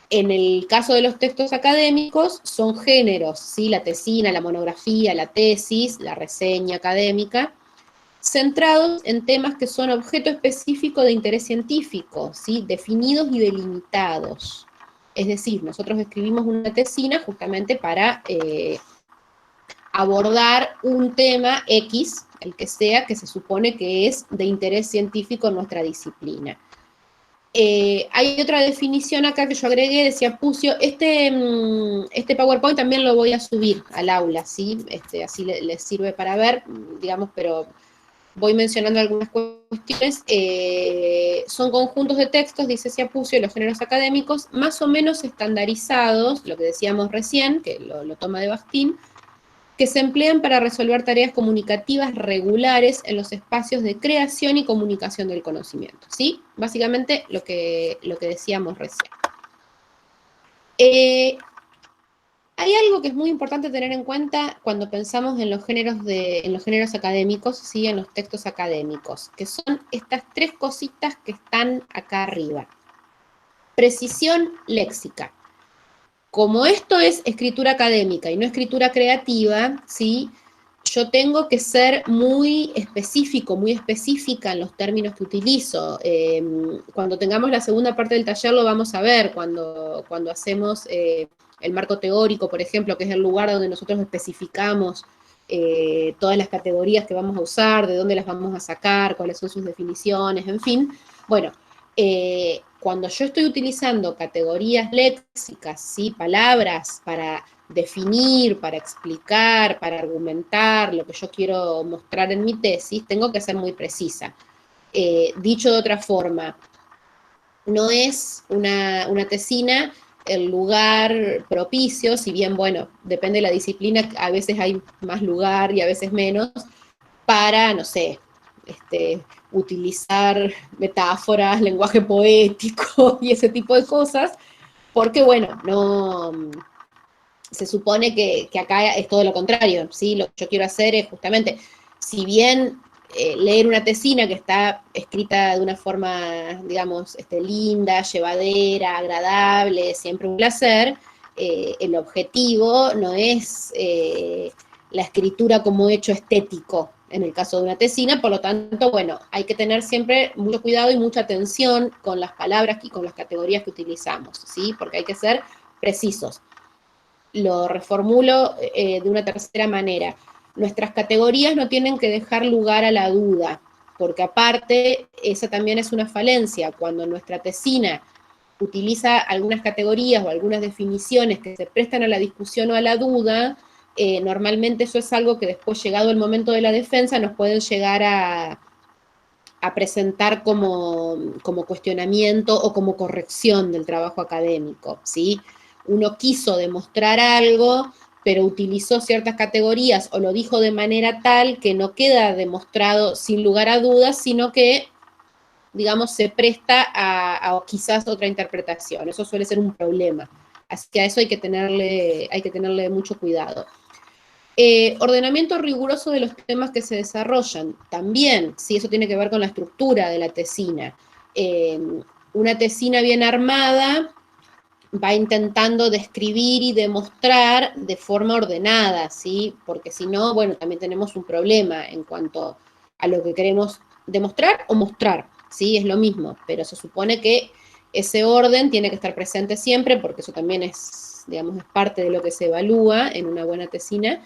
En el caso de los textos académicos, son géneros, ¿sí? La tesina, la monografía, la tesis, la reseña académica, centrados en temas que son objeto específico de interés científico, ¿sí? Definidos y delimitados. Es decir, nosotros escribimos una tesina justamente para abordar un tema X, el que sea, que se supone que es de interés científico en nuestra disciplina. Hay otra definición acá que yo agregué, decía Pucio, este PowerPoint también lo voy a subir al aula, ¿sí? Así les sirve para ver, digamos, pero voy mencionando algunas cuestiones. Son conjuntos de textos, dice Pucio, los géneros académicos, más o menos estandarizados, lo que decíamos recién, que lo toma de Bakhtin, que se emplean para resolver tareas comunicativas regulares en los espacios de creación y comunicación del conocimiento, ¿sí? Básicamente lo que decíamos recién. Hay algo que es muy importante tener en cuenta cuando pensamos en los géneros académicos, ¿sí? En los textos académicos, que son estas tres cositas que están acá arriba. Precisión léxica. Como esto es escritura académica y no escritura creativa, ¿sí? Yo tengo que ser muy específico, muy específica en los términos que utilizo. Cuando tengamos la segunda parte del taller lo vamos a ver, cuando hacemos el marco teórico, por ejemplo, que es el lugar donde nosotros especificamos todas las categorías que vamos a usar, de dónde las vamos a sacar, cuáles son sus definiciones, en fin. Bueno, cuando yo estoy utilizando categorías léxicas, ¿sí? Palabras para definir, para explicar, para argumentar lo que yo quiero mostrar en mi tesis, tengo que ser muy precisa. Dicho de otra forma, no es una tesina el lugar propicio, si bien, bueno, depende de la disciplina, a veces hay más lugar y a veces menos, para, no sé, utilizar metáforas, lenguaje poético y ese tipo de cosas, porque, bueno, no, se supone que acá es todo lo contrario, ¿sí? Lo que yo quiero hacer es justamente, si bien leer una tesina que está escrita de una forma, digamos, linda, llevadera, agradable, siempre un placer, el objetivo no es la escritura como hecho estético en el caso de una tesina, por lo tanto, bueno, hay que tener siempre mucho cuidado y mucha atención con las palabras y con las categorías que utilizamos, ¿sí? Porque hay que ser precisos. Lo reformulo de una tercera manera. Nuestras categorías no tienen que dejar lugar a la duda, porque aparte, esa también es una falencia. Cuando nuestra tesina utiliza algunas categorías o algunas definiciones que se prestan a la discusión o a la duda, normalmente eso es algo que después, llegado el momento de la defensa, nos pueden llegar a presentar como cuestionamiento o como corrección del trabajo académico, ¿sí? Uno quiso demostrar algo, pero utilizó ciertas categorías o lo dijo de manera tal que no queda demostrado sin lugar a dudas, sino que, digamos, se presta a quizás otra interpretación. Eso suele ser un problema. Así que a eso hay que tenerle mucho cuidado. Ordenamiento riguroso de los temas que se desarrollan. También, sí, eso tiene que ver con la estructura de la tesina. Una tesina bien armada va intentando describir y demostrar de forma ordenada, ¿sí? Porque si no, bueno, también tenemos un problema en cuanto a lo que queremos demostrar o mostrar, ¿sí? Es lo mismo, pero se supone que ese orden tiene que estar presente siempre, porque eso también es, digamos, es parte de lo que se evalúa en una buena tesina.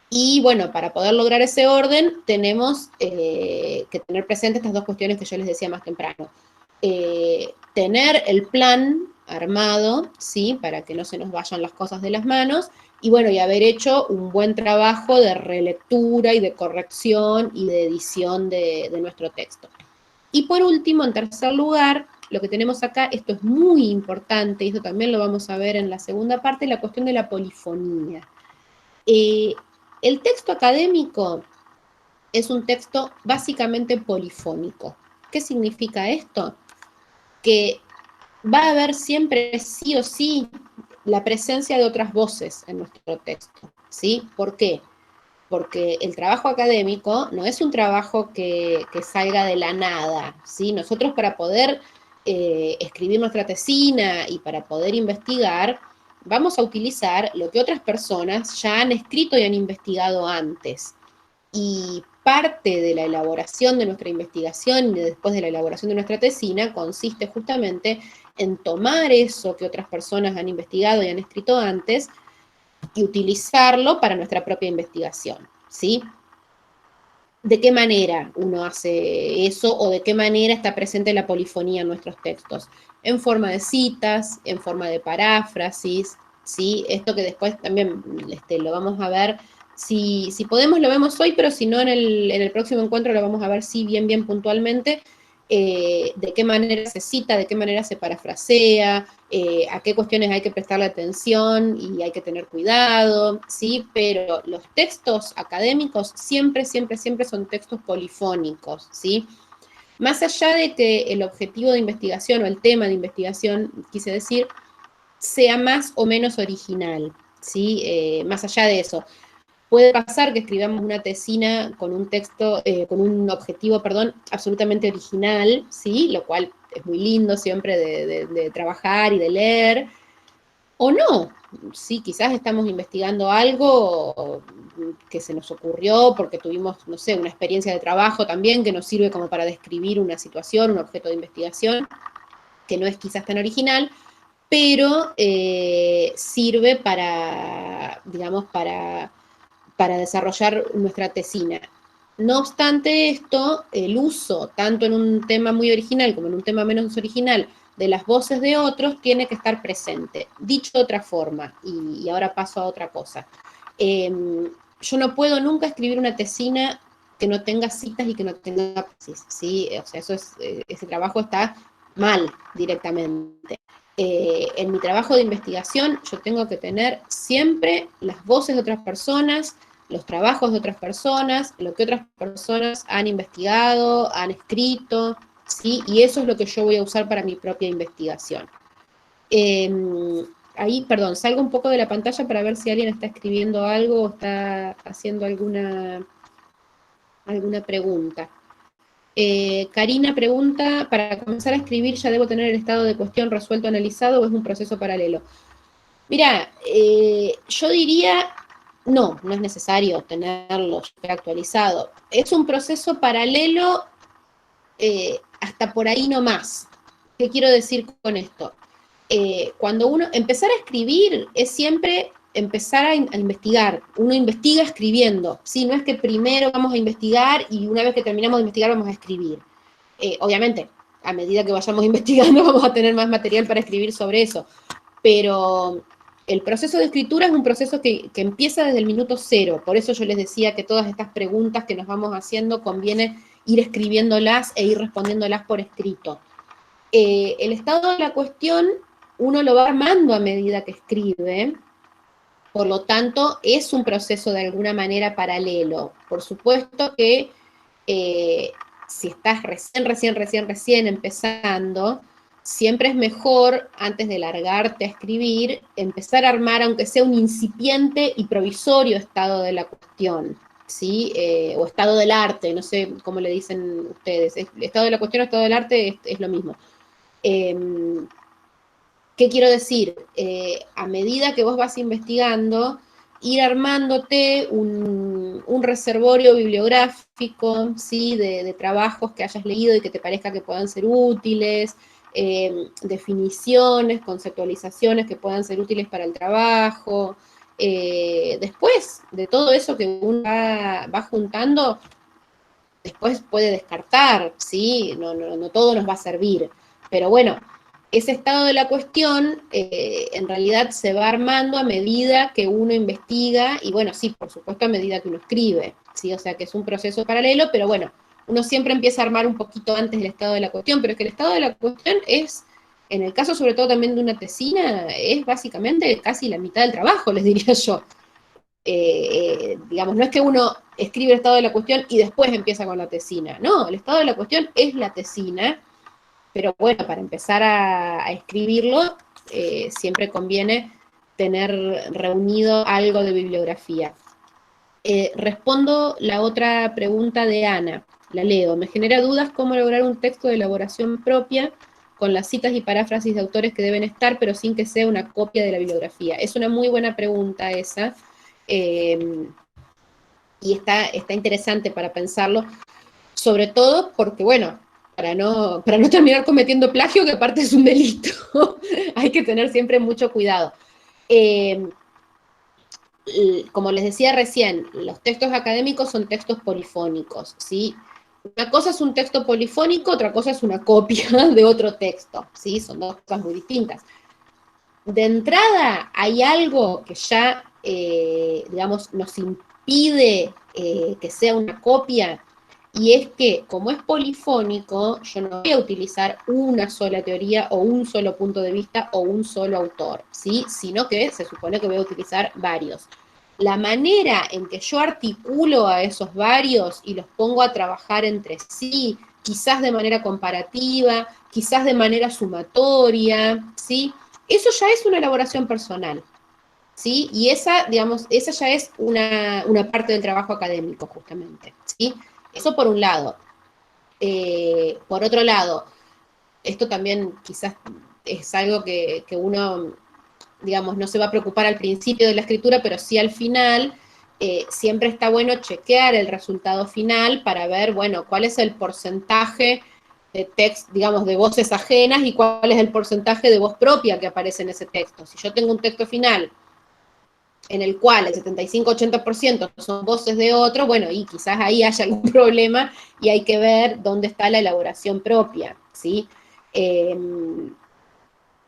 Y bueno, para poder lograr ese orden, tenemos que tener presentes estas dos cuestiones que yo les decía más temprano. Tener el plan armado, ¿sí? Para que no se nos vayan las cosas de las manos, y bueno, y haber hecho un buen trabajo de relectura y de corrección y de edición de nuestro texto. Y por último, en tercer lugar, lo que tenemos acá, esto es muy importante, y esto también lo vamos a ver en la segunda parte, la cuestión de la polifonía. El texto académico es un texto básicamente polifónico. ¿Qué significa esto? Que va a haber siempre, sí o sí, la presencia de otras voces en nuestro texto, ¿sí? ¿Por qué? Porque el trabajo académico no es un trabajo que salga de la nada, ¿sí? Nosotros, para poder escribir nuestra tesina y para poder investigar, vamos a utilizar lo que otras personas ya han escrito y han investigado antes. Y parte de la elaboración de nuestra investigación y después de la elaboración de nuestra tesina consiste justamente en tomar eso que otras personas han investigado y han escrito antes y utilizarlo para nuestra propia investigación, ¿sí? ¿De qué manera uno hace eso o de qué manera está presente la polifonía en nuestros textos? En forma de citas, en forma de paráfrasis, ¿sí? Esto que después también lo vamos a ver, si podemos lo vemos hoy, pero si no en el próximo encuentro lo vamos a ver sí bien puntualmente, de qué manera se cita, de qué manera se parafrasea, a qué cuestiones hay que prestarle atención y hay que tener cuidado, ¿sí? Pero los textos académicos siempre son textos polifónicos, ¿sí? Más allá de que el objetivo de investigación o el tema de investigación, quise decir, sea más o menos original, ¿sí? Más allá de eso. Puede pasar que escribamos una tesina con un texto, con un objetivo, absolutamente original, ¿sí? Lo cual es muy lindo siempre de trabajar y de leer, o no, sí, quizás estamos investigando algo que se nos ocurrió porque tuvimos, no sé, una experiencia de trabajo también que nos sirve como para describir una situación, un objeto de investigación, que no es quizás tan original, pero sirve para, digamos, para desarrollar nuestra tesina. No obstante esto, el uso, tanto en un tema muy original como en un tema menos original, de las voces de otros tiene que estar presente. Dicho de otra forma, y ahora paso a otra cosa. Yo no puedo nunca escribir una tesina que no tenga citas y que no tenga praxis, ¿sí? O sea, ese trabajo está mal directamente. En mi trabajo de investigación yo tengo que tener siempre las voces de otras personas, los trabajos de otras personas, lo que otras personas han investigado, han escrito, ¿sí? Y eso es lo que yo voy a usar para mi propia investigación. Ahí, perdón, salgo un poco de la pantalla para ver si alguien está escribiendo algo o está haciendo alguna pregunta. Karina pregunta, ¿para comenzar a escribir ya debo tener el estado de cuestión resuelto, analizado o es un proceso paralelo? Mira, yo diría, no es necesario tenerlo actualizado. Es un proceso paralelo hasta por ahí no más. ¿Qué quiero decir con esto? Cuando empezar a escribir es siempre empezar a investigar. Uno investiga escribiendo, ¿sí? No es que primero vamos a investigar y una vez que terminamos de investigar vamos a escribir. Obviamente, a medida que vayamos investigando vamos a tener más material para escribir sobre eso, pero el proceso de escritura es un proceso que empieza desde el minuto cero. Por eso yo les decía que todas estas preguntas que nos vamos haciendo conviene ir escribiéndolas e ir respondiéndolas por escrito. El estado de la cuestión uno lo va armando a medida que escribe, por lo tanto es un proceso de alguna manera paralelo. Por supuesto que si estás recién empezando, siempre es mejor, antes de largarte a escribir, empezar a armar, aunque sea un incipiente y provisorio estado de la cuestión, ¿sí? O estado del arte, no sé cómo le dicen ustedes. Estado de la cuestión o estado del arte es lo mismo. ¿Qué quiero decir? A medida que vos vas investigando, ir armándote un reservorio bibliográfico, ¿sí? de trabajos que hayas leído y que te parezca que puedan ser útiles, definiciones, conceptualizaciones que puedan ser útiles para el trabajo. Después de todo eso que uno va juntando, después puede descartar, ¿sí? No todo nos va a servir. Pero bueno, ese estado de la cuestión en realidad se va armando a medida que uno investiga y bueno, sí, por supuesto a medida que uno escribe, ¿sí? O sea que es un proceso paralelo, pero bueno, uno siempre empieza a armar un poquito antes del estado de la cuestión, pero es que el estado de la cuestión es, en el caso sobre todo también de una tesina, es básicamente casi la mitad del trabajo, les diría yo. Digamos, no es que uno escribe el estado de la cuestión y después empieza con la tesina, no, el estado de la cuestión es la tesina. Pero bueno, para empezar a escribirlo, siempre conviene tener reunido algo de bibliografía. Respondo la otra pregunta de Ana, la leo. Me genera dudas cómo lograr un texto de elaboración propia con las citas y paráfrasis de autores que deben estar, pero sin que sea una copia de la bibliografía. Es una muy buena pregunta esa, y está interesante para pensarlo, sobre todo porque, bueno, para no terminar cometiendo plagio, que aparte es un delito, hay que tener siempre mucho cuidado. Como les decía recién, los textos académicos son textos polifónicos, ¿sí? Una cosa es un texto polifónico, otra cosa es una copia de otro texto, ¿sí? Son dos cosas muy distintas. De entrada, hay algo que ya, digamos, nos impide que sea una copia, y es que, como es polifónico, yo no voy a utilizar una sola teoría o un solo punto de vista o un solo autor, ¿sí? Sino que se supone que voy a utilizar varios. La manera en que yo articulo a esos varios y los pongo a trabajar entre sí, quizás de manera comparativa, quizás de manera sumatoria, ¿sí? Eso ya es una elaboración personal, ¿sí? Y esa, digamos, esa ya es una parte del trabajo académico, justamente, ¿sí? Eso por un lado. Por otro lado, esto también quizás es algo que uno, digamos, no se va a preocupar al principio de la escritura, pero sí al final, siempre está bueno chequear el resultado final para ver, bueno, cuál es el porcentaje de texto, digamos, de voces ajenas y cuál es el porcentaje de voz propia que aparece en ese texto. Si yo tengo un texto final en el cual el 75-80% son voces de otro, bueno, y quizás ahí haya algún problema y hay que ver dónde está la elaboración propia, ¿sí?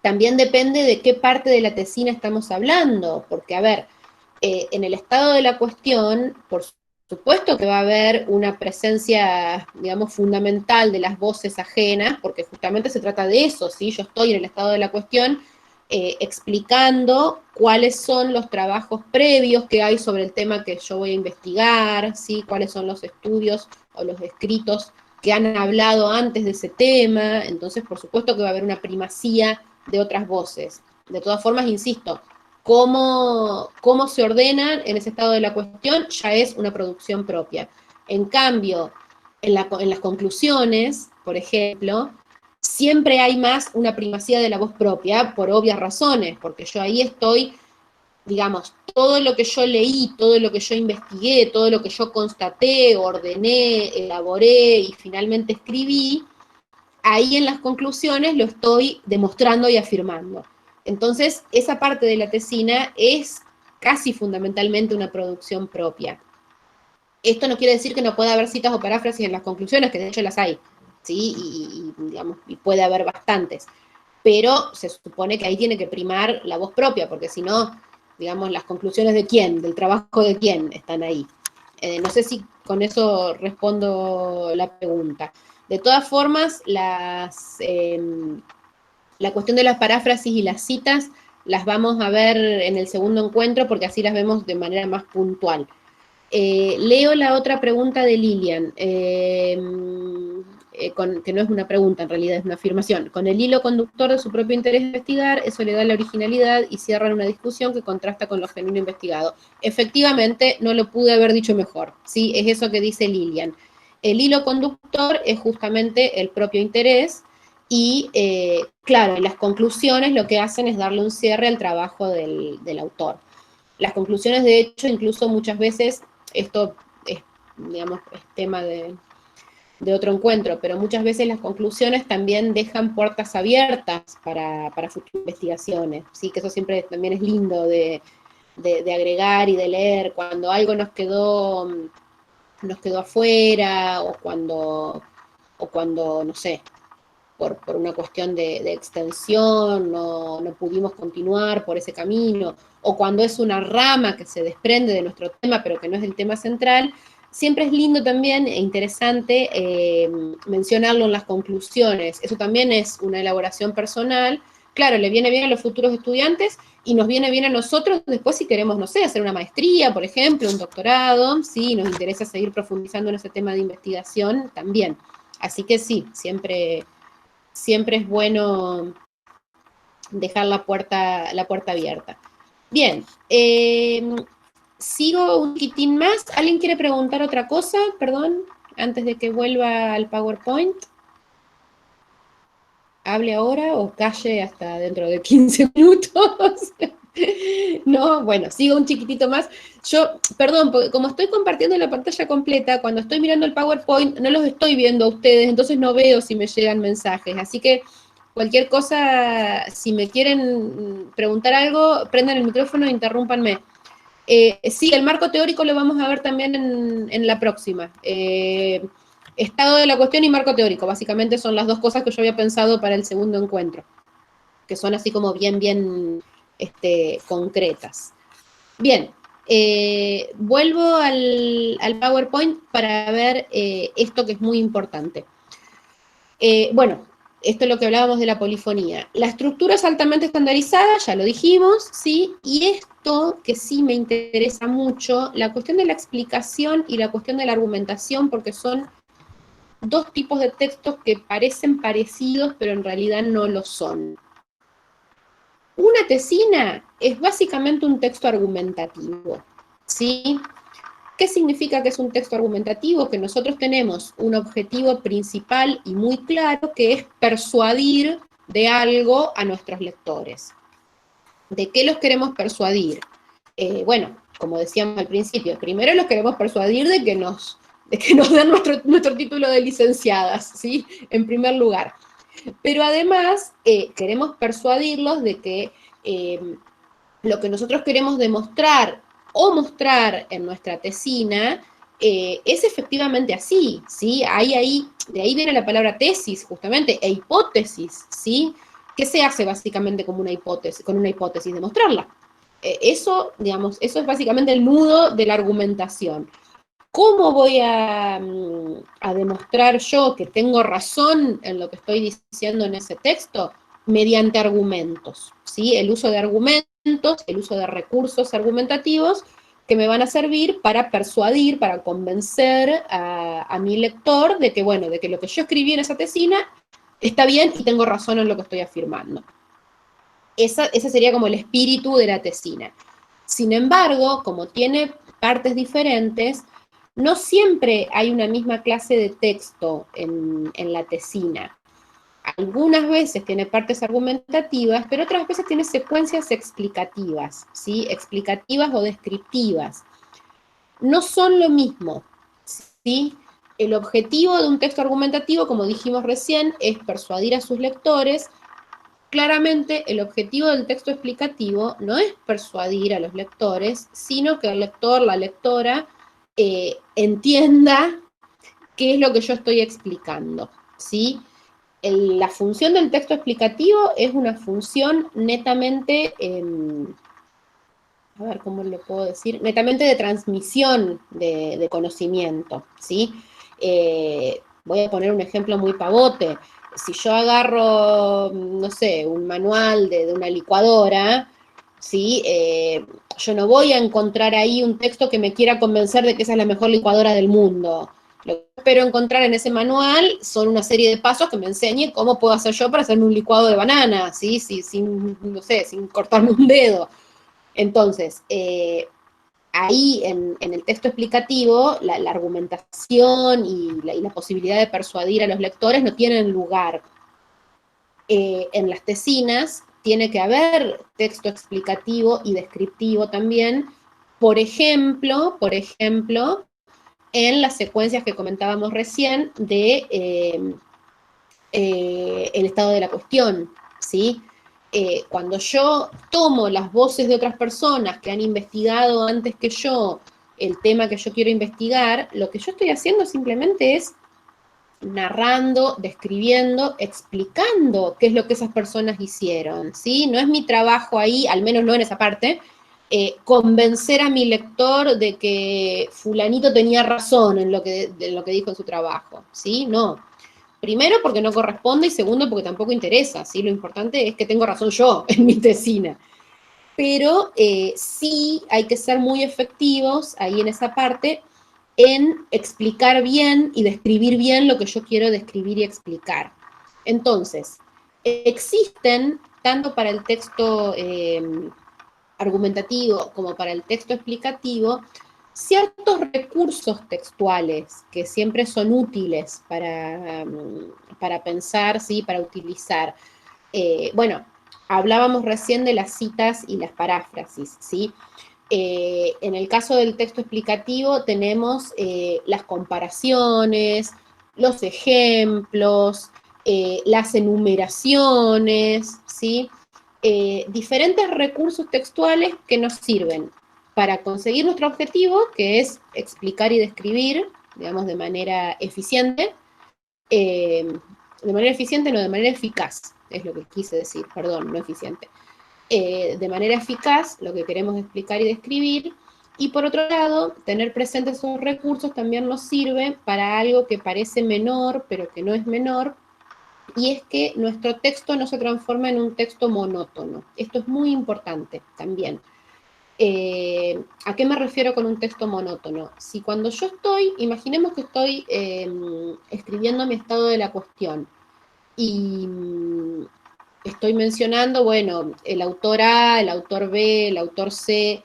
también depende de qué parte de la tesina estamos hablando, porque, a ver, en el estado de la cuestión, por supuesto que va a haber una presencia, digamos, fundamental de las voces ajenas, porque justamente se trata de eso, ¿sí? Yo estoy en el estado de la cuestión explicando cuáles son los trabajos previos que hay sobre el tema que yo voy a investigar, ¿sí? Cuáles son los estudios o los escritos que han hablado antes de ese tema, entonces por supuesto que va a haber una primacía de otras voces. De todas formas, insisto, cómo se ordenan en ese estado de la cuestión ya es una producción propia. En cambio, en las conclusiones, por ejemplo, siempre hay más una primacía de la voz propia, por obvias razones, porque yo ahí estoy, digamos, todo lo que yo leí, todo lo que yo investigué, todo lo que yo constaté, ordené, elaboré y finalmente escribí, ahí en las conclusiones lo estoy demostrando y afirmando. Entonces, esa parte de la tesina es casi fundamentalmente una producción propia. Esto no quiere decir que no pueda haber citas o paráfrasis en las conclusiones, que de hecho las hay, ¿sí? Digamos, y puede haber bastantes. Pero se supone que ahí tiene que primar la voz propia, porque si no, digamos, las conclusiones de quién, del trabajo de quién están ahí. No sé si con eso respondo la pregunta. De todas formas, la cuestión de las paráfrasis y las citas las vamos a ver en el segundo encuentro, porque así las vemos de manera más puntual. Leo la otra pregunta de Lilian, que no es una pregunta, en realidad es una afirmación. Con el hilo conductor de su propio interés de investigar, eso le da la originalidad y cierran una discusión que contrasta con lo genuino investigado. Efectivamente, no lo pude haber dicho mejor, ¿sí? Es eso que dice Lilian. El hilo conductor es justamente el propio interés y, claro, las conclusiones lo que hacen es darle un cierre al trabajo del autor. Las conclusiones, de hecho, incluso muchas veces, esto es, digamos, es tema de otro encuentro, pero muchas veces las conclusiones también dejan puertas abiertas para futuras investigaciones, ¿sí? Que eso siempre también es lindo de agregar y de leer, cuando algo nos quedó afuera, o cuando, no sé, por una cuestión de extensión, no pudimos continuar por ese camino, o cuando es una rama que se desprende de nuestro tema, pero que no es el tema central, siempre es lindo también e interesante mencionarlo en las conclusiones. Eso también es una elaboración personal. Claro, le viene bien a los futuros estudiantes y nos viene bien a nosotros después si queremos, no sé, hacer una maestría, por ejemplo, un doctorado, si nos interesa seguir profundizando en ese tema de investigación, también. Así que sí, siempre es bueno dejar la puerta abierta. Bien, sigo un poquitín más. ¿Alguien quiere preguntar otra cosa? Perdón, antes de que vuelva al PowerPoint. Hable ahora o calle hasta dentro de 15 minutos. No, bueno, sigo un chiquitito más. Yo, perdón, porque como estoy compartiendo la pantalla completa, cuando estoy mirando el PowerPoint no los estoy viendo a ustedes, entonces no veo si me llegan mensajes. Así que cualquier cosa, si me quieren preguntar algo, prendan el micrófono e interrúmpanme. Sí, el marco teórico lo vamos a ver también en la próxima. Estado de la cuestión y marco teórico, básicamente son las dos cosas que yo había pensado para el segundo encuentro, que son así como bien concretas. Bien, vuelvo al PowerPoint para ver esto que es muy importante. Bueno, esto es lo que hablábamos de la polifonía. La estructura es altamente estandarizada, ya lo dijimos, ¿sí? Y esto que sí me interesa mucho, la cuestión de la explicación y la cuestión de la argumentación, porque son dos tipos de textos que parecen parecidos, pero en realidad no lo son. Una tesina es básicamente un texto argumentativo, ¿sí? ¿Qué significa que es un texto argumentativo? Que nosotros tenemos un objetivo principal y muy claro, que es persuadir de algo a nuestros lectores. ¿De qué los queremos persuadir? Bueno, como decíamos al principio, primero los queremos persuadir de que nos den nuestro título de licenciadas, ¿sí? En primer lugar. Pero además queremos persuadirlos de que lo que nosotros queremos demostrar o mostrar en nuestra tesina es efectivamente así, ¿sí? De ahí viene la palabra tesis, justamente, e hipótesis, ¿sí? que se hace básicamente como con una hipótesis, demostrarla. Eso, digamos, eso es básicamente el nudo de la argumentación. ¿Cómo voy a demostrar yo que tengo razón en lo que estoy diciendo en ese texto? Mediante argumentos, ¿sí? El uso de argumentos, el uso de recursos argumentativos que me van a servir para persuadir, para convencer a mi lector de que, bueno, de que lo que yo escribí en esa tesina está bien y tengo razón en lo que estoy afirmando. Ese sería como el espíritu de la tesina. Sin embargo, como tiene partes diferentes, no siempre hay una misma clase de texto en la tesina. Algunas veces tiene partes argumentativas, pero otras veces tiene secuencias explicativas, ¿sí? Explicativas o descriptivas. No son lo mismo, ¿sí? El objetivo de un texto argumentativo, como dijimos recién, es persuadir a sus lectores. Claramente, el objetivo del texto explicativo no es persuadir a los lectores, sino que el lector, la lectora, entienda qué es lo que yo estoy explicando, ¿sí? La función del texto explicativo es una función netamente, a ver, ¿cómo le puedo decir? Netamente de transmisión de conocimiento, ¿sí? Voy a poner un ejemplo muy pavote. Si yo agarro, no sé, un manual de una licuadora, ¿sí? Yo no voy a encontrar ahí un texto que me quiera convencer de que esa es la mejor licuadora del mundo. Lo que espero encontrar en ese manual son una serie de pasos que me enseñen cómo puedo hacer yo para hacerme un licuado de banana, ¿sí? No sé, sin cortarme un dedo. Entonces, ahí en el texto explicativo, la argumentación y la posibilidad de persuadir a los lectores no tienen lugar. En las tesinas tiene que haber texto explicativo y descriptivo también, por ejemplo, en las secuencias que comentábamos recién de el estado de la cuestión, ¿sí? Cuando yo tomo las voces de otras personas que han investigado antes que yo el tema que yo quiero investigar, lo que yo estoy haciendo simplemente es narrando, describiendo, explicando qué es lo que esas personas hicieron, ¿sí? No es mi trabajo ahí, al menos no en esa parte, convencer a mi lector de que fulanito tenía razón en lo que dijo en su trabajo, ¿sí? No. Primero porque no corresponde y segundo porque tampoco interesa, ¿sí? Lo importante es que tengo razón yo en mi tesina. Pero sí hay que ser muy efectivos ahí en esa parte en explicar bien y describir bien lo que yo quiero describir y explicar. Entonces, existen, tanto para el texto argumentativo como para el texto explicativo, ciertos recursos textuales que siempre son útiles para pensar, ¿sí? Para utilizar. Bueno, hablábamos recién de las citas y las paráfrasis, ¿sí? En el caso del texto explicativo tenemos las comparaciones, los ejemplos, las enumeraciones, ¿sí? Diferentes recursos textuales que nos sirven para conseguir nuestro objetivo, que es explicar y describir, digamos, de manera eficiente, de manera eficaz, es lo que quise decir, perdón, no eficiente. De manera eficaz lo que queremos explicar y describir, y por otro lado, tener presentes esos recursos también nos sirve para algo que parece menor, pero que no es menor, y es que nuestro texto no se transforma en un texto monótono. Esto es muy importante también. ¿A qué me refiero con un texto monótono? Si cuando yo imaginemos que estoy escribiendo mi estado de la cuestión, y estoy mencionando, bueno, el autor A, el autor B, el autor C,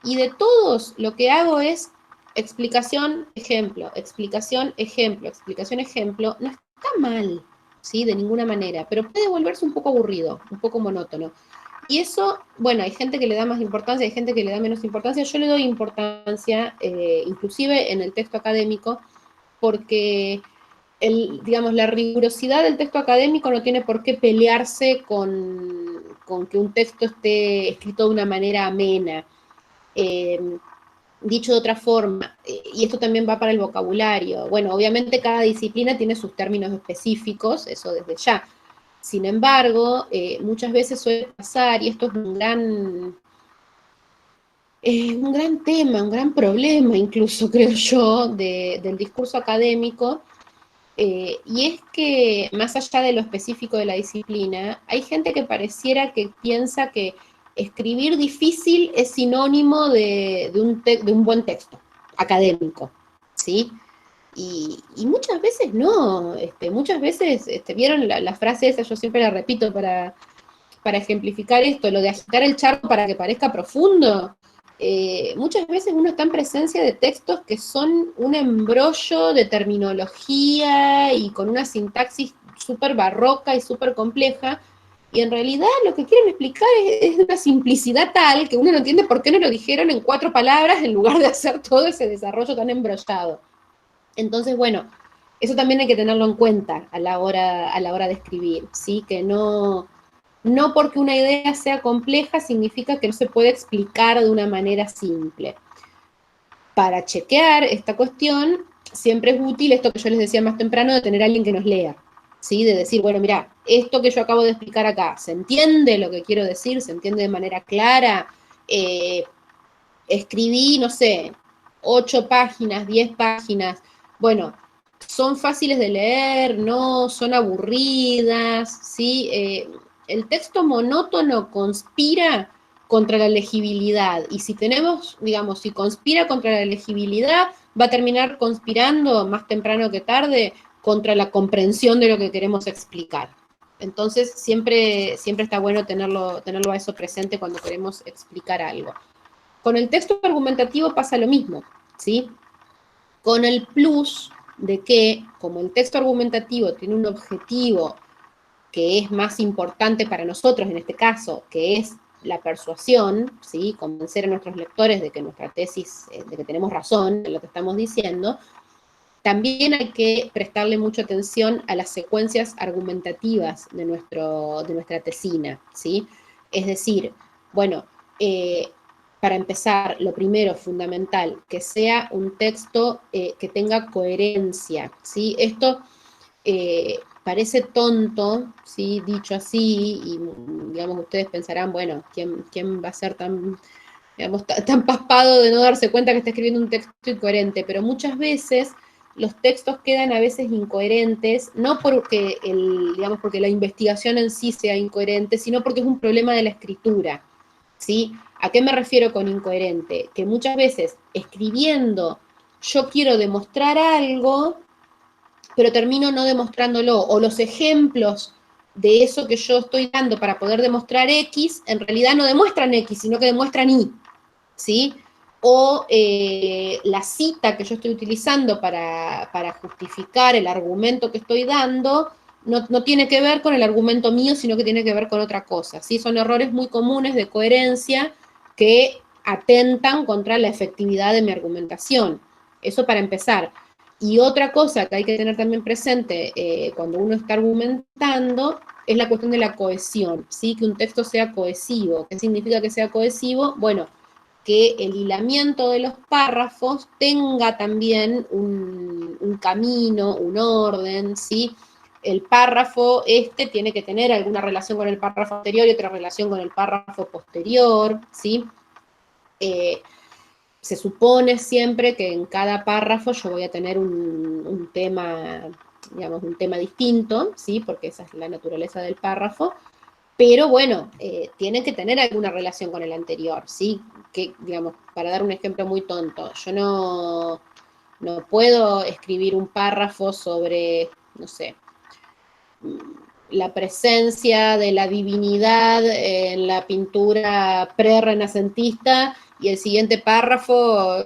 y de todos lo que hago es explicación, ejemplo, explicación, ejemplo, explicación, ejemplo. No está mal, ¿sí? De ninguna manera, pero puede volverse un poco aburrido, un poco monótono. Y eso, bueno, hay gente que le da más importancia, hay gente que le da menos importancia. Yo le doy importancia, inclusive en el texto académico, porque digamos, la rigurosidad del texto académico no tiene por qué pelearse con que un texto esté escrito de una manera amena. Dicho de otra forma, y esto también va para el vocabulario, bueno, obviamente cada disciplina tiene sus términos específicos, eso desde ya. Sin embargo, muchas veces suele pasar, y esto es un gran tema, un gran problema incluso, creo yo, del discurso académico, y es que más allá de lo específico de la disciplina, hay gente que pareciera que piensa que escribir difícil es sinónimo de un buen texto académico, ¿sí? Y muchas veces no, muchas veces, vieron la frase esa, yo siempre la repito para ejemplificar esto, lo de agitar el charco para que parezca profundo. Muchas veces uno está en presencia de textos que son un embrollo de terminología y con una sintaxis súper barroca y súper compleja, y en realidad lo que quieren explicar es de una simplicidad tal que uno no entiende por qué no lo dijeron en 4 palabras en lugar de hacer todo ese desarrollo tan embrollado. Entonces, bueno, eso también hay que tenerlo en cuenta a la hora de escribir, ¿sí? Que no porque una idea sea compleja significa que no se puede explicar de una manera simple. Para chequear esta cuestión, siempre es útil esto que yo les decía más temprano, de tener a alguien que nos lea, ¿sí? De decir, bueno, mira, esto que yo acabo de explicar acá, ¿se entiende lo que quiero decir? ¿Se entiende de manera clara? Escribí, no sé, 8 páginas, 10 páginas, bueno, son fáciles de leer, no son aburridas, ¿sí? El texto monótono conspira contra la legibilidad, y si tenemos, digamos, si conspira contra la legibilidad, va a terminar conspirando más temprano que tarde contra la comprensión de lo que queremos explicar. Entonces, siempre está bueno tenerlo a eso presente cuando queremos explicar algo. Con el texto argumentativo pasa lo mismo, ¿sí? Con el plus de que, como el texto argumentativo tiene un objetivo que es más importante para nosotros en este caso, que es la persuasión, ¿sí? Convencer a nuestros lectores de que nuestra tesis, de que tenemos razón en lo que estamos diciendo, también hay que prestarle mucha atención a las secuencias argumentativas de nuestra tesina, ¿sí? Es decir, bueno, para empezar, lo primero, fundamental, que sea un texto que tenga coherencia, ¿sí? Esto parece tonto, ¿sí? Dicho así, y digamos, ustedes pensarán, bueno, ¿quién va a ser tan, digamos, tan paspado de no darse cuenta que está escribiendo un texto incoherente? Pero muchas veces los textos quedan a veces incoherentes, no porque, digamos, porque la investigación en sí sea incoherente, sino porque es un problema de la escritura, ¿sí? ¿A qué me refiero con incoherente? Que muchas veces escribiendo yo quiero demostrar algo, pero termino no demostrándolo, o los ejemplos de eso que yo estoy dando para poder demostrar X, en realidad no demuestran X, sino que demuestran Y, ¿sí? O la cita que yo estoy utilizando para justificar el argumento que estoy dando, no tiene que ver con el argumento mío, sino que tiene que ver con otra cosa, ¿sí? Son errores muy comunes de coherencia que atentan contra la efectividad de mi argumentación. Eso para empezar. Y otra cosa que hay que tener también presente cuando uno está argumentando es la cuestión de la cohesión, ¿sí? Que un texto sea cohesivo. ¿Qué significa que sea cohesivo? Bueno, que el hilamiento de los párrafos tenga también un camino, un orden, ¿sí? El párrafo tiene que tener alguna relación con el párrafo anterior y otra relación con el párrafo posterior, ¿sí? Se supone siempre que en cada párrafo yo voy a tener un tema, digamos, un tema distinto, ¿sí? Porque esa es la naturaleza del párrafo, pero bueno, tiene que tener alguna relación con el anterior, ¿sí? Que, digamos, para dar un ejemplo muy tonto, yo no puedo escribir un párrafo sobre, no sé, la presencia de la divinidad en la pintura pre-renacentista, y el siguiente párrafo,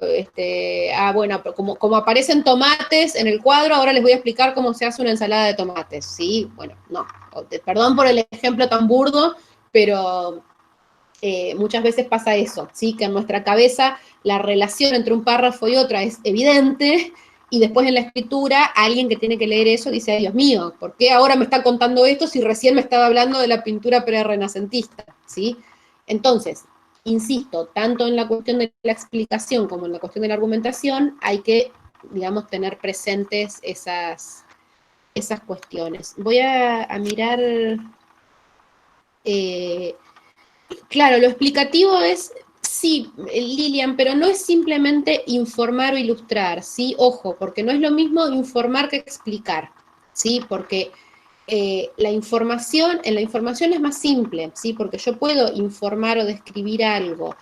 bueno, como aparecen tomates en el cuadro, ahora les voy a explicar cómo se hace una ensalada de tomates, ¿sí? Bueno, no, perdón por el ejemplo tan burdo, pero muchas veces pasa eso, ¿sí? Que en nuestra cabeza la relación entre un párrafo y otra es evidente, y después en la escritura alguien que tiene que leer eso dice, ay Dios mío, ¿por qué ahora me está contando esto si recién me estaba hablando de la pintura pre-renacentista? ¿Sí? Entonces, insisto, tanto en la cuestión de la explicación como en la cuestión de la argumentación, hay que, digamos, tener presentes esas cuestiones. Voy a mirar, claro, lo explicativo es, sí, Lilian, pero no es simplemente informar o ilustrar, ¿sí? Ojo, porque no es lo mismo informar que explicar, ¿sí? Porque en la información es más simple, ¿sí? Porque yo puedo informar o describir algo.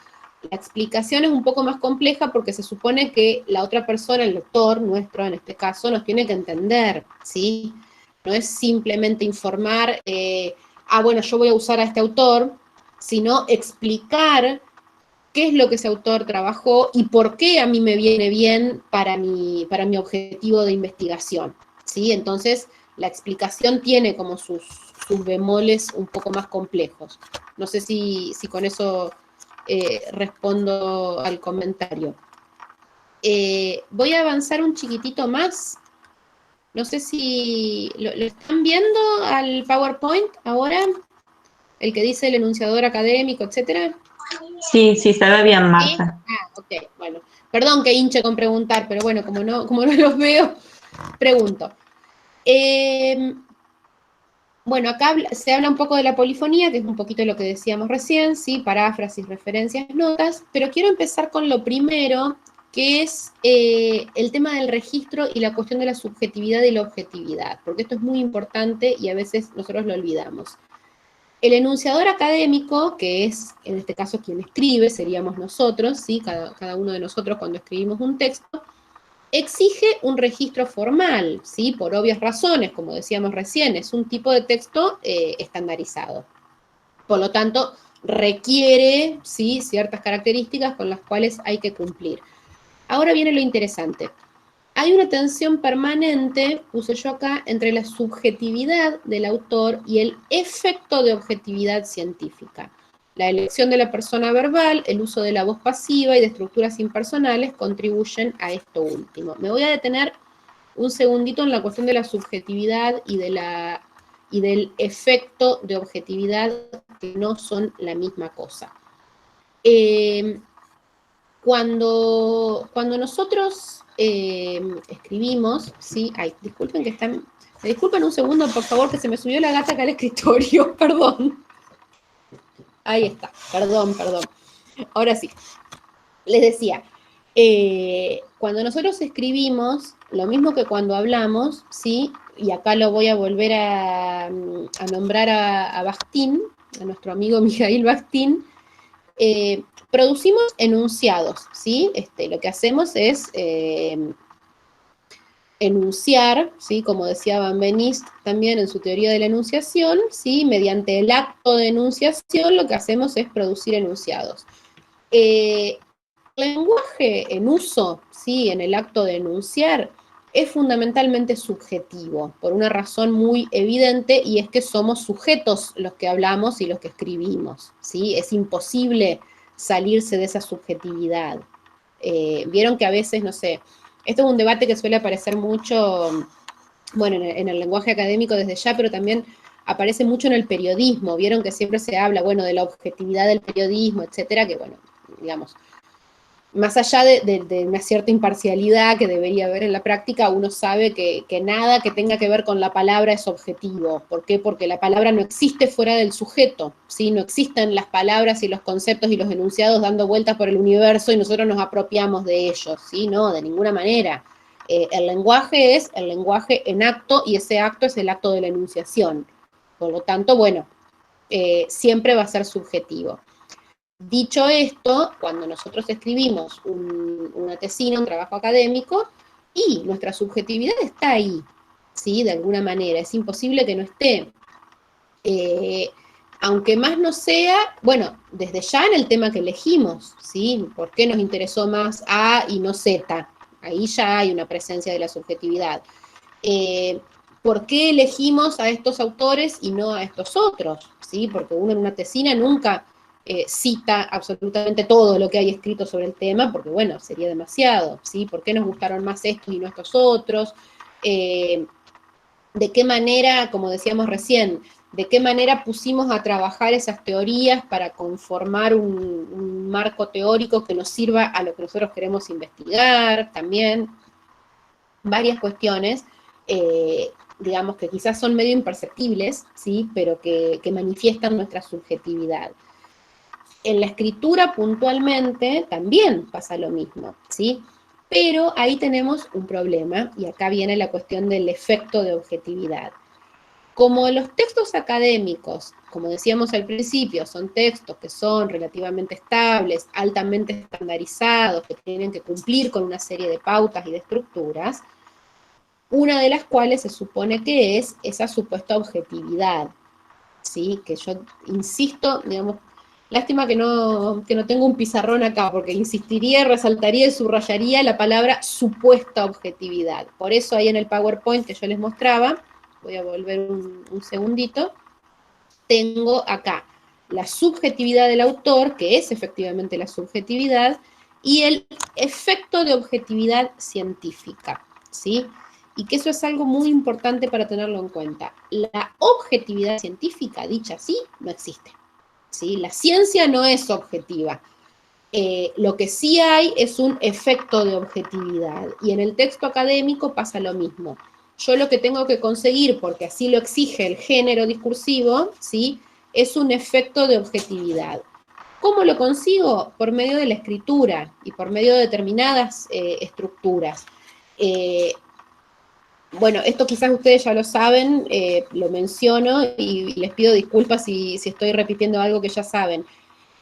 La explicación es un poco más compleja porque se supone que la otra persona, el lector nuestro en este caso, nos tiene que entender, ¿sí? No es simplemente informar, bueno, yo voy a usar a este autor, sino explicar qué es lo que ese autor trabajó y por qué a mí me viene bien para mi objetivo de investigación, ¿sí? Entonces, la explicación tiene como sus bemoles un poco más complejos. No sé si con eso respondo al comentario. Voy a avanzar un chiquitito más. No sé si lo están viendo al PowerPoint ahora, el que dice el enunciador académico, etcétera. Sí, sí, se ve bien, ¿Sí? Marta. Ok, bueno. Perdón que hinche con preguntar, pero bueno, como no los veo, pregunto. Bueno, acá se habla un poco de la polifonía, que es un poquito lo que decíamos recién, ¿sí? Paráfrasis, referencias, notas, pero quiero empezar con lo primero, que es el tema del registro y la cuestión de la subjetividad y la objetividad, porque esto es muy importante y a veces nosotros lo olvidamos. El enunciador académico, que es en este caso quien escribe, seríamos nosotros, ¿sí? Cada uno de nosotros cuando escribimos un texto, exige un registro formal, ¿sí? Por obvias razones, como decíamos recién, es un tipo de texto estandarizado. Por lo tanto, requiere, ¿sí? Ciertas características con las cuales hay que cumplir. Ahora viene lo interesante. Hay una tensión permanente, puse yo acá, entre la subjetividad del autor y el efecto de objetividad científica. La elección de la persona verbal, el uso de la voz pasiva y de estructuras impersonales contribuyen a esto último. Me voy a detener un segundito en la cuestión de la subjetividad y del efecto de objetividad, que no son la misma cosa. Cuando nosotros escribimos, ¿sí? Ay, disculpen que están... Me disculpen un segundo, por favor, que se me subió la gata acá al escritorio, perdón. Ahí está, perdón. Ahora sí, les decía, cuando nosotros escribimos, lo mismo que cuando hablamos, ¿sí? Y acá lo voy a volver a nombrar a Bakhtin, a nuestro amigo Mijail Bakhtin, producimos enunciados, ¿sí? Lo que hacemos es enunciar, ¿sí? Como decía Van Benist también en su teoría de la enunciación, ¿sí? Mediante el acto de enunciación lo que hacemos es producir enunciados. El lenguaje en uso, ¿sí? En el acto de enunciar, es fundamentalmente subjetivo, por una razón muy evidente, y es que somos sujetos los que hablamos y los que escribimos, ¿sí? Es imposible salirse de esa subjetividad. Vieron que a veces, no sé, esto es un debate que suele aparecer mucho, bueno, en el lenguaje académico desde ya, pero también aparece mucho en el periodismo. Vieron que siempre se habla, bueno, de la objetividad del periodismo, etcétera, que bueno, digamos, más allá de una cierta imparcialidad que debería haber en la práctica, uno sabe que nada que tenga que ver con la palabra es objetivo. ¿Por qué? Porque la palabra no existe fuera del sujeto, ¿sí? No existen las palabras y los conceptos y los enunciados dando vueltas por el universo y nosotros nos apropiamos de ellos, ¿sí? No, de ninguna manera. El lenguaje es el lenguaje en acto y ese acto es el acto de la enunciación. Por lo tanto, bueno, siempre va a ser subjetivo. Dicho esto, cuando nosotros escribimos una tesina, un trabajo académico, y nuestra subjetividad está ahí, ¿sí? De alguna manera, es imposible que no esté. Aunque más no sea, bueno, desde ya en el tema que elegimos, ¿sí? ¿Por qué nos interesó más A y no Z? Ahí ya hay una presencia de la subjetividad. ¿Por qué elegimos a estos autores y no a estos otros? ¿Sí? Porque uno en una tesina nunca cita absolutamente todo lo que hay escrito sobre el tema, porque bueno, sería demasiado, ¿sí? ¿Por qué nos gustaron más estos y no estos otros? ¿De qué manera, como decíamos recién, de qué manera pusimos a trabajar esas teorías para conformar un marco teórico que nos sirva a lo que nosotros queremos investigar? También varias cuestiones digamos que quizás son medio imperceptibles, ¿sí? Pero que manifiestan nuestra subjetividad. En la escritura puntualmente también pasa lo mismo, ¿sí? Pero ahí tenemos un problema, y acá viene la cuestión del efecto de objetividad. Como los textos académicos, como decíamos al principio, son textos que son relativamente estables, altamente estandarizados, que tienen que cumplir con una serie de pautas y de estructuras, una de las cuales se supone que es esa supuesta objetividad, ¿sí? Que yo insisto, digamos, lástima que no tengo un pizarrón acá, porque insistiría, resaltaría y subrayaría la palabra supuesta objetividad. Por eso ahí en el PowerPoint que yo les mostraba, voy a volver un segundito, tengo acá la subjetividad del autor, que es efectivamente la subjetividad, y el efecto de objetividad científica, ¿sí? Y que eso es algo muy importante para tenerlo en cuenta. La objetividad científica, dicha así, no existe, ¿sí? La ciencia no es objetiva. Lo que sí hay es un efecto de objetividad, y en el texto académico pasa lo mismo. Yo lo que tengo que conseguir, porque así lo exige el género discursivo, ¿sí? Es un efecto de objetividad. ¿Cómo lo consigo? Por medio de la escritura y por medio de determinadas estructuras. Bueno, esto quizás ustedes ya lo saben, lo menciono y les pido disculpas si estoy repitiendo algo que ya saben.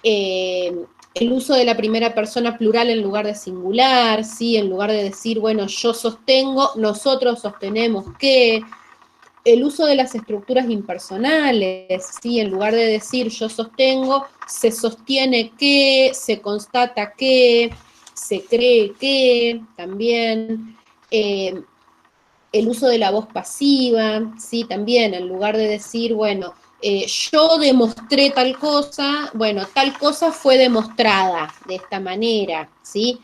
El uso de la primera persona plural en lugar de singular, ¿sí? En lugar de decir, bueno, yo sostengo, nosotros sostenemos que. El uso de las estructuras impersonales, ¿sí? En lugar de decir yo sostengo, se sostiene que, se constata que, se cree que, también. El uso de la voz pasiva, ¿sí? También, en lugar de decir, bueno, yo demostré tal cosa fue demostrada de esta manera, ¿sí?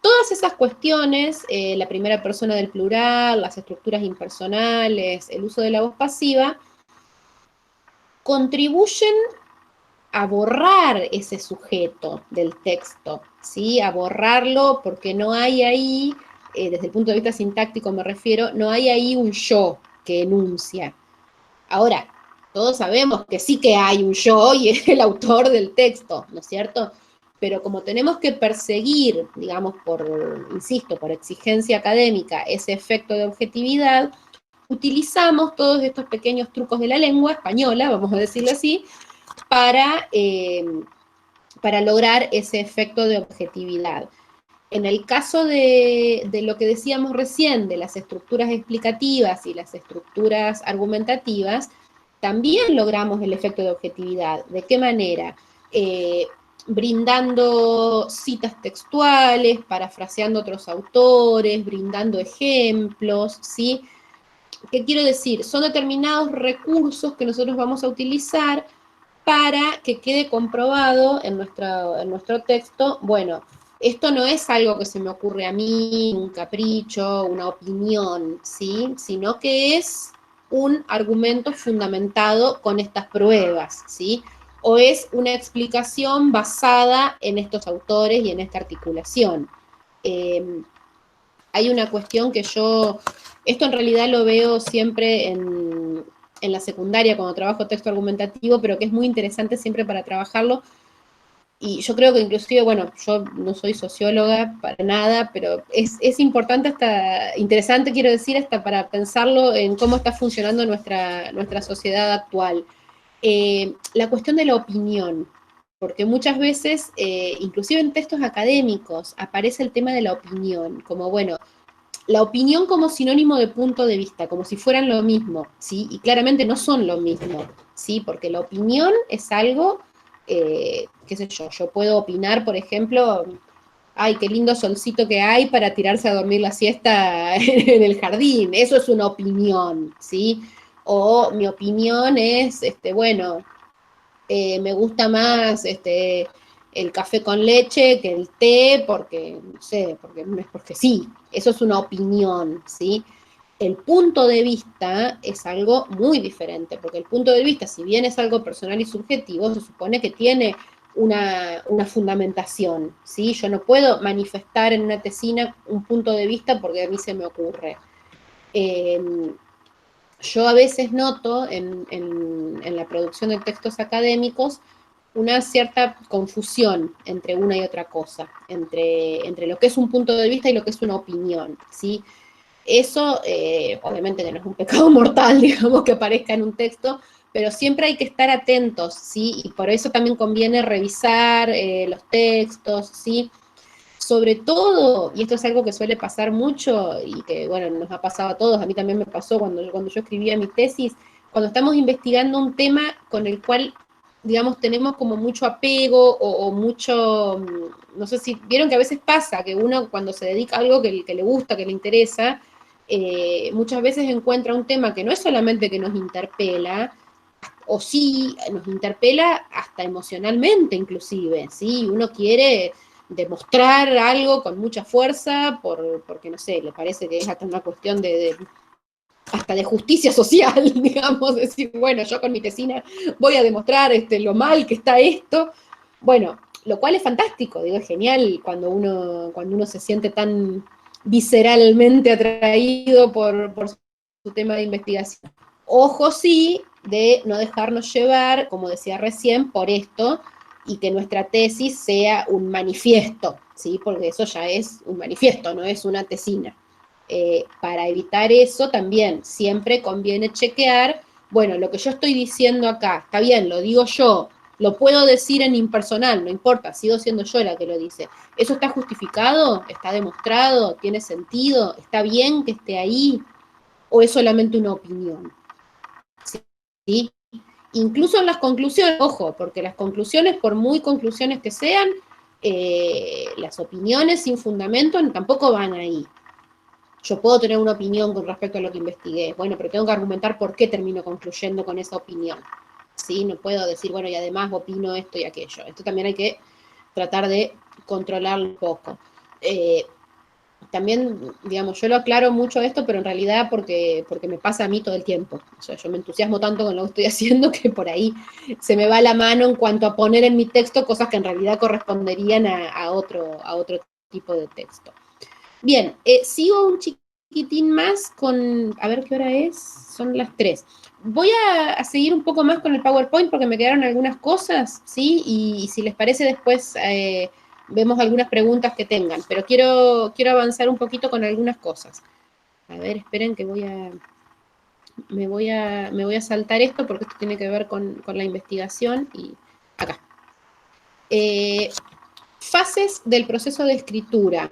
Todas esas cuestiones, la primera persona del plural, las estructuras impersonales, el uso de la voz pasiva, contribuyen a borrar ese sujeto del texto, ¿sí? A borrarlo porque no hay ahí, desde el punto de vista sintáctico me refiero, no hay ahí un yo que enuncia. Ahora, todos sabemos que sí que hay un yo y es el autor del texto, ¿no es cierto? Pero como tenemos que perseguir, digamos, insisto, por exigencia académica, ese efecto de objetividad, utilizamos todos estos pequeños trucos de la lengua española, vamos a decirlo así, para lograr ese efecto de objetividad. En el caso de lo que decíamos recién, de las estructuras explicativas y las estructuras argumentativas, también logramos el efecto de objetividad. ¿De qué manera? Brindando citas textuales, parafraseando otros autores, brindando ejemplos, ¿sí? ¿Qué quiero decir? Son determinados recursos que nosotros vamos a utilizar para que quede comprobado en nuestro texto, bueno, esto no es algo que se me ocurre a mí, un capricho, una opinión, ¿sí? Sino que es un argumento fundamentado con estas pruebas, ¿sí? O es una explicación basada en estos autores y en esta articulación. Hay una cuestión que esto en realidad lo veo siempre en la secundaria cuando trabajo texto argumentativo, pero que es muy interesante siempre para trabajarlo, y yo creo que inclusive, bueno, yo no soy socióloga para nada, pero es importante interesante quiero decir, hasta para pensarlo en cómo está funcionando nuestra sociedad actual. La cuestión de la opinión, porque muchas veces, inclusive en textos académicos, aparece el tema de la opinión, como bueno, la opinión como sinónimo de punto de vista, como si fueran lo mismo, ¿sí? Y claramente no son lo mismo, ¿sí? Porque la opinión es algo, qué sé yo puedo opinar, por ejemplo, ay, qué lindo solcito que hay para tirarse a dormir la siesta en el jardín, eso es una opinión, ¿sí? O mi opinión es, bueno, me gusta más, el café con leche que el té, porque, no sé, porque sí, eso es una opinión, ¿sí? El punto de vista es algo muy diferente, porque el punto de vista, si bien es algo personal y subjetivo, se supone que tiene una fundamentación, ¿sí? Yo no puedo manifestar en una tesina un punto de vista porque a mí se me ocurre. yo a veces noto en la producción de textos académicos una cierta confusión entre una y otra cosa, entre lo que es un punto de vista y lo que es una opinión, ¿sí? Eso, obviamente que no es un pecado mortal, digamos, que aparezca en un texto, pero siempre hay que estar atentos, ¿sí? Y por eso también conviene revisar los textos, ¿sí? Sobre todo, y esto es algo que suele pasar mucho y que, bueno, nos ha pasado a todos, a mí también me pasó cuando yo escribía mi tesis, cuando estamos investigando un tema con el cual, digamos, tenemos como mucho apego o mucho, no sé si, vieron que a veces pasa que uno cuando se dedica a algo que le gusta, que le interesa, muchas veces encuentra un tema que no es solamente que nos interpela, o sí nos interpela hasta emocionalmente inclusive, ¿sí? Uno quiere demostrar algo con mucha fuerza porque, no sé, le parece que es hasta una cuestión hasta de justicia social, digamos, decir, bueno, yo con mi tesina voy a demostrar lo mal que está esto. Bueno, lo cual es fantástico, digo, es genial cuando uno se siente tan visceralmente atraído por su tema de investigación. Ojo sí, de no dejarnos llevar, como decía recién, por esto, y que nuestra tesis sea un manifiesto, ¿sí? Porque eso ya es un manifiesto, no es una tesina. Para evitar eso también siempre conviene chequear, bueno, lo que yo estoy diciendo acá, está bien, lo digo yo, lo puedo decir en impersonal, no importa, sigo siendo yo la que lo dice. ¿Eso está justificado? ¿Está demostrado? ¿Tiene sentido? ¿Está bien que esté ahí? ¿O es solamente una opinión? ¿Sí? Incluso en las conclusiones, ojo, porque las conclusiones, por muy conclusiones que sean, las opiniones sin fundamento tampoco van ahí. Yo puedo tener una opinión con respecto a lo que investigué, bueno, pero tengo que argumentar por qué termino concluyendo con esa opinión. ¿Sí? No puedo decir, bueno, y además opino esto y aquello. Esto también hay que tratar de controlarlo un poco. También, digamos, yo lo aclaro mucho esto, pero en realidad porque me pasa a mí todo el tiempo. O sea, yo me entusiasmo tanto con lo que estoy haciendo que por ahí se me va la mano en cuanto a poner en mi texto cosas que en realidad corresponderían a otro tipo de texto. Bien, sigo un chiquitín más con, a ver qué hora es, son las 3. Voy a seguir un poco más con el PowerPoint porque me quedaron algunas cosas, ¿sí? Y si les parece después vemos algunas preguntas que tengan, pero quiero avanzar un poquito con algunas cosas. A ver, esperen que me voy a saltar esto porque esto tiene que ver con la investigación y acá. Fases del proceso de escritura.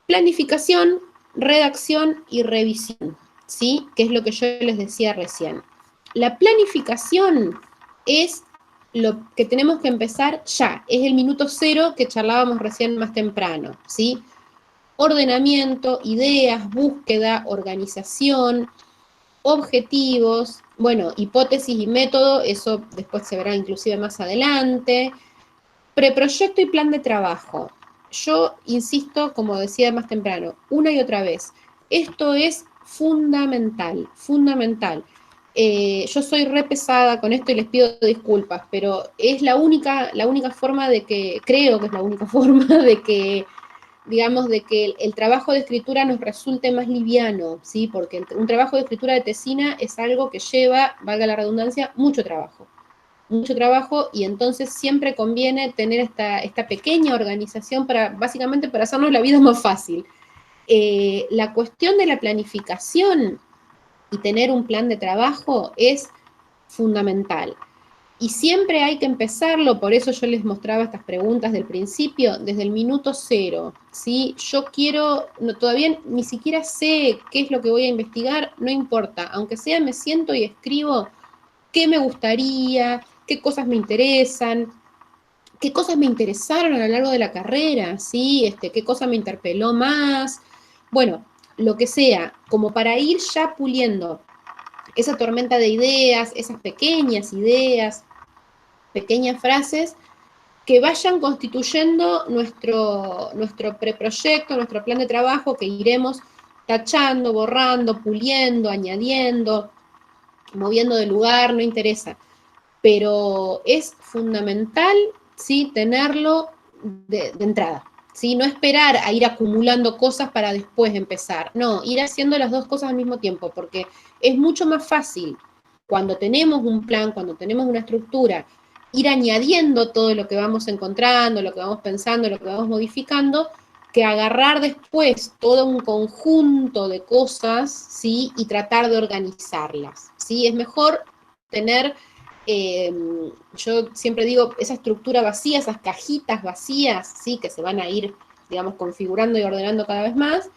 Planificación, redacción y revisión, ¿sí? Que es lo que yo les decía recién. La planificación es lo que tenemos que empezar ya, es el minuto cero que charlábamos recién más temprano, ¿sí? Ordenamiento, ideas, búsqueda, organización, objetivos, bueno, hipótesis y método, eso después se verá inclusive más adelante. Preproyecto y plan de trabajo. Yo insisto, como decía más temprano, una y otra vez, esto es fundamental, fundamental. Yo soy re pesada con esto y les pido disculpas, pero es la única forma de que, creo que es la única forma de que, digamos, de que el trabajo de escritura nos resulte más liviano, ¿sí? Porque un trabajo de escritura de tesina es algo que lleva, valga la redundancia, mucho trabajo y entonces siempre conviene tener esta pequeña organización básicamente para hacernos la vida más fácil. La cuestión de la planificación y tener un plan de trabajo es fundamental. Y siempre hay que empezarlo, por eso yo les mostraba estas preguntas del principio, desde el minuto cero, ¿sí? Yo todavía ni siquiera sé qué es lo que voy a investigar, no importa, aunque sea me siento y escribo qué me gustaría, qué cosas me interesan, qué cosas me interesaron a lo largo de la carrera, ¿sí? Qué cosa me interpeló más, bueno, lo que sea, como para ir ya puliendo esa tormenta de ideas, esas pequeñas ideas, pequeñas frases que vayan constituyendo nuestro preproyecto, nuestro plan de trabajo que iremos tachando, borrando, puliendo, añadiendo, moviendo de lugar, no interesa. Pero es fundamental, ¿sí? Tenerlo de entrada, ¿sí? No esperar a ir acumulando cosas para después empezar. No, ir haciendo las dos cosas al mismo tiempo, porque es mucho más fácil cuando tenemos un plan, cuando tenemos una estructura, ir añadiendo todo lo que vamos encontrando, lo que vamos pensando, lo que vamos modificando, que agarrar después todo un conjunto de cosas, ¿sí? Y tratar de organizarlas, ¿sí? Es mejor tener, yo siempre digo, esa estructura vacía, esas cajitas vacías, ¿sí? Que se van a ir, digamos, configurando y ordenando cada vez más,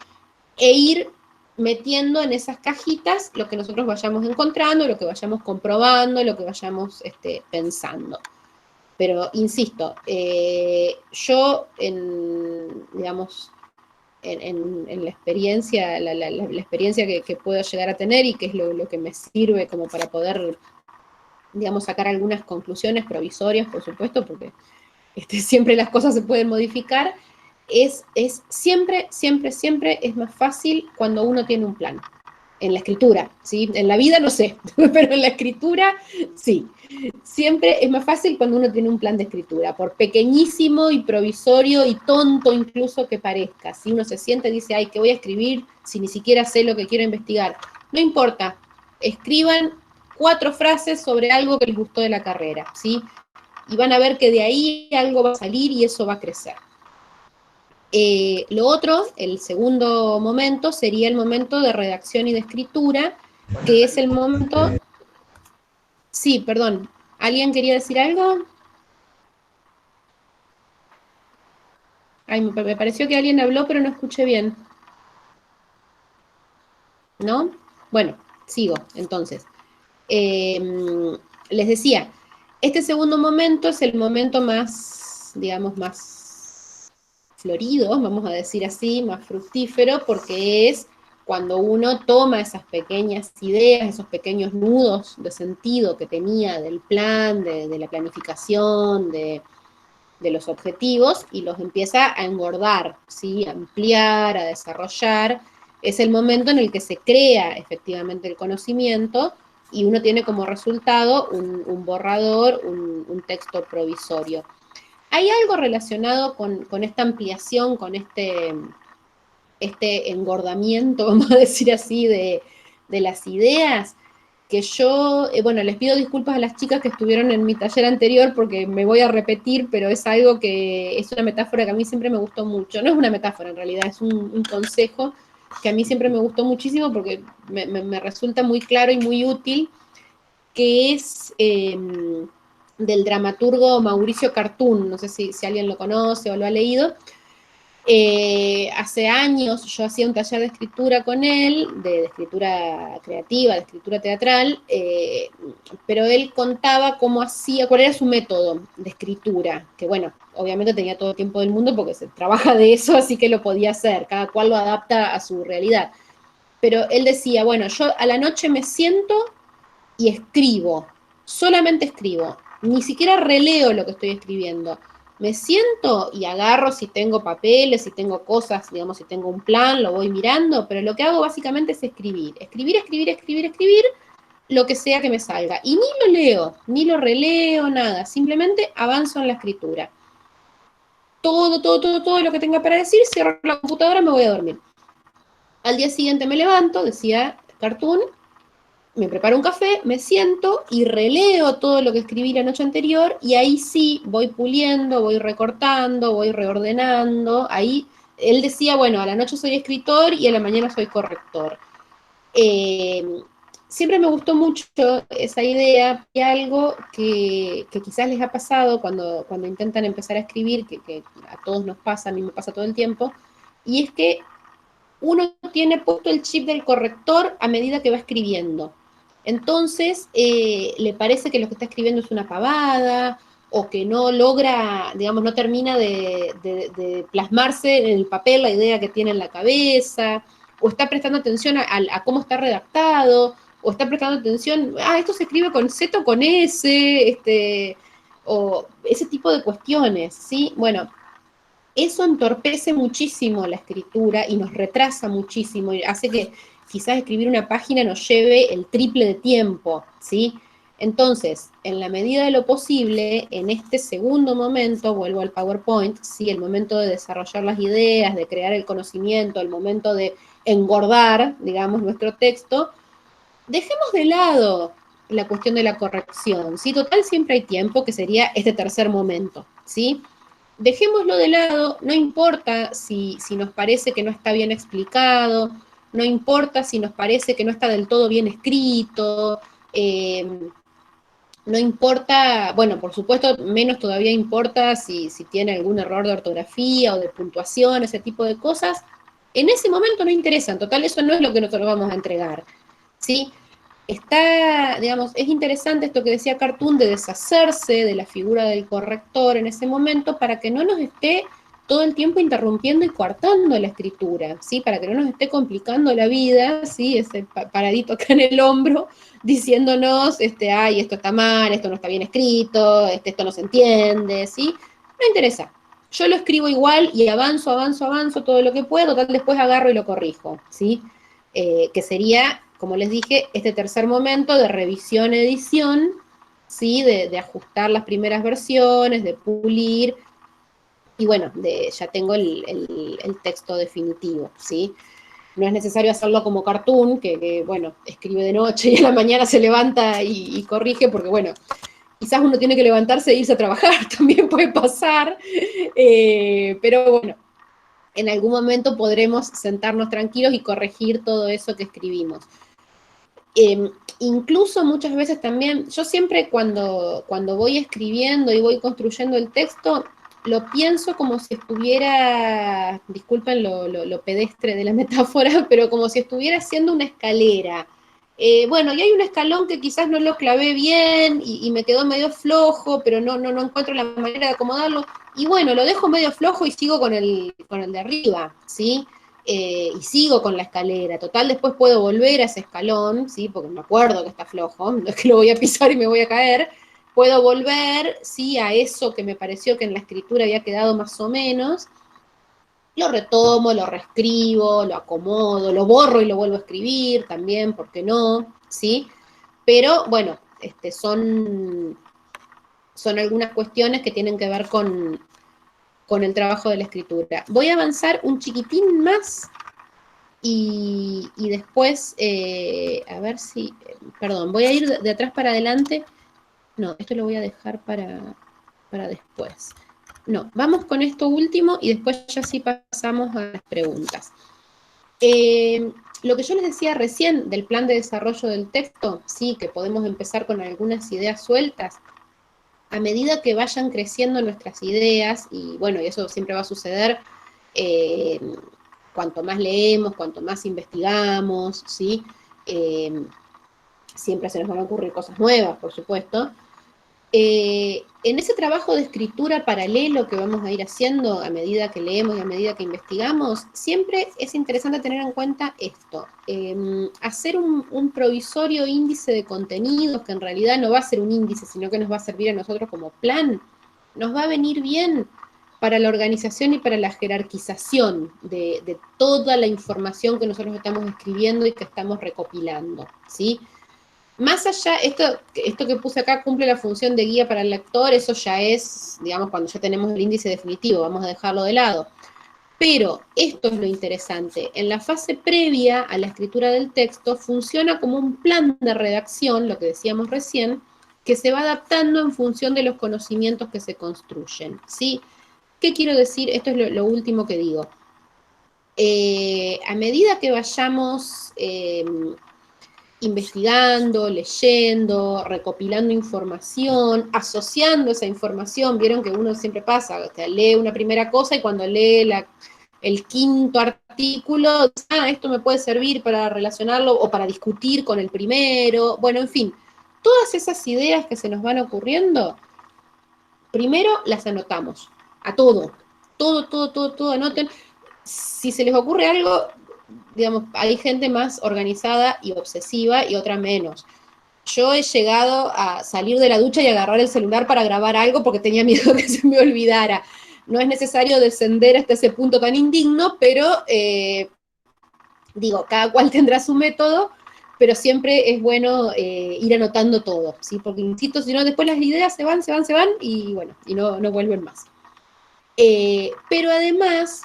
e ir metiendo en esas cajitas lo que nosotros vayamos encontrando, lo que vayamos comprobando, lo que vayamos pensando. Pero, insisto, yo digamos, en la experiencia, la experiencia que puedo llegar a tener y que es lo que me sirve como para poder, digamos, sacar algunas conclusiones provisorias, por supuesto, porque siempre las cosas se pueden modificar, es siempre, siempre, siempre es más fácil cuando uno tiene un plan. En la escritura, ¿sí? En la vida no sé, pero en la escritura sí. Siempre es más fácil cuando uno tiene un plan de escritura, por pequeñísimo y provisorio y tonto incluso que parezca. Si uno se siente y dice, ay, ¿qué voy a escribir si ni siquiera sé lo que quiero investigar? No importa, escriban 4 frases sobre algo que les gustó de la carrera, ¿sí? Y van a ver que de ahí algo va a salir y eso va a crecer. Lo otro, el segundo momento, sería el momento de redacción y de escritura, que es el momento... Sí, perdón, ¿alguien quería decir algo? Ay, me pareció que alguien habló, pero no escuché bien. ¿No? Bueno, sigo, entonces. Les decía, este segundo momento es el momento más, digamos, más florido, vamos a decir así, más fructífero, porque es cuando uno toma esas pequeñas ideas, esos pequeños nudos de sentido que tenía del plan, de la planificación, de los objetivos, y los empieza a engordar, ¿sí? A ampliar, a desarrollar. Es el momento en el que se crea efectivamente el conocimiento y uno tiene como resultado un borrador, un texto provisorio. ¿Hay algo relacionado con esta ampliación, con este engordamiento, vamos a decir así, de las ideas? Que yo, bueno, les pido disculpas a las chicas que estuvieron en mi taller anterior porque me voy a repetir, pero es algo que es una metáfora que a mí siempre me gustó mucho. No es una metáfora en realidad, es un consejo que a mí siempre me gustó muchísimo porque me resulta muy claro y muy útil, que es del dramaturgo Mauricio Cartún. No sé si alguien lo conoce o lo ha leído. Hace años yo hacía un taller de escritura con él, de escritura creativa, de escritura teatral, pero él contaba cómo hacía, cuál era su método de escritura, que bueno, obviamente tenía todo el tiempo del mundo porque se trabaja de eso, así que lo podía hacer, cada cual lo adapta a su realidad. Pero él decía, bueno, yo a la noche me siento y escribo, solamente escribo, ni siquiera releo lo que estoy escribiendo. Me siento y agarro si tengo papeles, si tengo cosas, digamos, si tengo un plan, lo voy mirando, pero lo que hago básicamente es escribir. Escribir, escribir, escribir, escribir, lo que sea que me salga. Y ni lo leo, ni lo releo, nada. Simplemente avanzo en la escritura. Todo lo que tenga para decir, cierro la computadora, me voy a dormir. Al día siguiente me levanto, decía Cartoon, me preparo un café, me siento y releo todo lo que escribí la noche anterior y ahí sí voy puliendo, voy recortando, voy reordenando. Ahí él decía, bueno, a la noche soy escritor y a la mañana soy corrector. Siempre me gustó mucho esa idea y algo que quizás les ha pasado cuando intentan empezar a escribir, que a todos nos pasa, a mí me pasa todo el tiempo, y es que uno tiene puesto el chip del corrector a medida que va escribiendo. Entonces, le parece que lo que está escribiendo es una pavada, o que no logra, digamos, no termina de plasmarse en el papel la idea que tiene en la cabeza, o está prestando atención a cómo está redactado, o está prestando atención, esto se escribe con Z o con S, o ese tipo de cuestiones, ¿sí? Bueno, eso entorpece muchísimo la escritura y nos retrasa muchísimo y hace que quizás escribir una página nos lleve el triple de tiempo, ¿sí? Entonces, en la medida de lo posible, en este segundo momento, vuelvo al PowerPoint, ¿sí? El momento de desarrollar las ideas, de crear el conocimiento, el momento de engordar, digamos, nuestro texto, dejemos de lado la cuestión de la corrección, ¿sí? Total, siempre hay tiempo, que sería este tercer momento, ¿sí? Dejémoslo de lado, no importa si nos parece que no está bien explicado, no importa si nos parece que no está del todo bien escrito, no importa, bueno, por supuesto, menos todavía importa si tiene algún error de ortografía o de puntuación, ese tipo de cosas. En ese momento no interesan, total, eso no es lo que nosotros vamos a entregar, ¿sí? Está, digamos, es interesante esto que decía Cartoon de deshacerse de la figura del corrector en ese momento para que no nos esté todo el tiempo interrumpiendo y coartando la escritura, ¿sí? Para que no nos esté complicando la vida, ¿sí? Ese paradito acá en el hombro, diciéndonos, ay, esto está mal, esto no está bien escrito, esto no se entiende, ¿sí? No interesa. Yo lo escribo igual y avanzo todo lo que puedo, tal después agarro y lo corrijo, ¿sí? Que sería, como les dije, este tercer momento de revisión-edición, ¿sí? De ajustar las primeras versiones, de pulir, y bueno, ya tengo el texto definitivo, ¿sí? No es necesario hacerlo como Cartoon, bueno, escribe de noche y a la mañana se levanta y corrige, porque bueno, quizás uno tiene que levantarse e irse a trabajar, también puede pasar, pero bueno, en algún momento podremos sentarnos tranquilos y corregir todo eso que escribimos. Incluso muchas veces también, yo siempre cuando voy escribiendo y voy construyendo el texto, lo pienso como si estuviera, disculpen lo pedestre de la metáfora, pero como si estuviera haciendo una escalera. Bueno, y hay un escalón que quizás no lo clavé bien y me quedó medio flojo, pero no encuentro la manera de acomodarlo. Y bueno, lo dejo medio flojo y sigo con el de arriba, ¿sí? Y sigo con la escalera. Total, después puedo volver a ese escalón, ¿sí? Porque me acuerdo que está flojo, no es que lo voy a pisar y me voy a caer. Puedo volver, ¿sí? A eso que me pareció que en la escritura había quedado más o menos. Lo retomo, lo reescribo, lo acomodo, lo borro y lo vuelvo a escribir también, ¿por qué no? ¿Sí? Pero, bueno, son algunas cuestiones que tienen que ver con el trabajo de la escritura. Voy a avanzar un chiquitín más y después, a ver si, perdón, voy a ir de atrás para adelante. No, esto lo voy a dejar para después. No, vamos con esto último y después ya sí pasamos a las preguntas. Lo que yo les decía recién del plan de desarrollo del texto, sí, que podemos empezar con algunas ideas sueltas. A medida que vayan creciendo nuestras ideas, y bueno, y eso siempre va a suceder, cuanto más leemos, cuanto más investigamos, ¿sí? Siempre se nos van a ocurrir cosas nuevas, por supuesto. En ese trabajo de escritura paralelo que vamos a ir haciendo a medida que leemos y a medida que investigamos, siempre es interesante tener en cuenta esto. Hacer un provisorio índice de contenidos, que en realidad no va a ser un índice, sino que nos va a servir a nosotros como plan, nos va a venir bien para la organización y para la jerarquización de toda la información que nosotros estamos escribiendo y que estamos recopilando, ¿sí? Más allá, esto que puse acá cumple la función de guía para el lector, eso ya es, digamos, cuando ya tenemos el índice definitivo, vamos a dejarlo de lado. Pero esto es lo interesante, en la fase previa a la escritura del texto funciona como un plan de redacción, lo que decíamos recién, que se va adaptando en función de los conocimientos que se construyen, ¿sí? ¿Qué quiero decir? Esto es lo último que digo. A medida que vayamos investigando, leyendo, recopilando información, asociando esa información, vieron que uno siempre pasa, o sea, lee una primera cosa y cuando lee el quinto artículo, esto me puede servir para relacionarlo o para discutir con el primero, bueno, en fin, todas esas ideas que se nos van ocurriendo, primero las anotamos, a todo, anoten. Si se les ocurre algo, digamos, hay gente más organizada y obsesiva y otra menos. Yo he llegado a salir de la ducha y agarrar el celular para grabar algo porque tenía miedo que se me olvidara. No es necesario descender hasta ese punto tan indigno, pero digo, cada cual tendrá su método, pero siempre es bueno ir anotando todo, ¿sí? Porque, insisto, si no, después las ideas se van, y bueno, y no vuelven más. Pero además,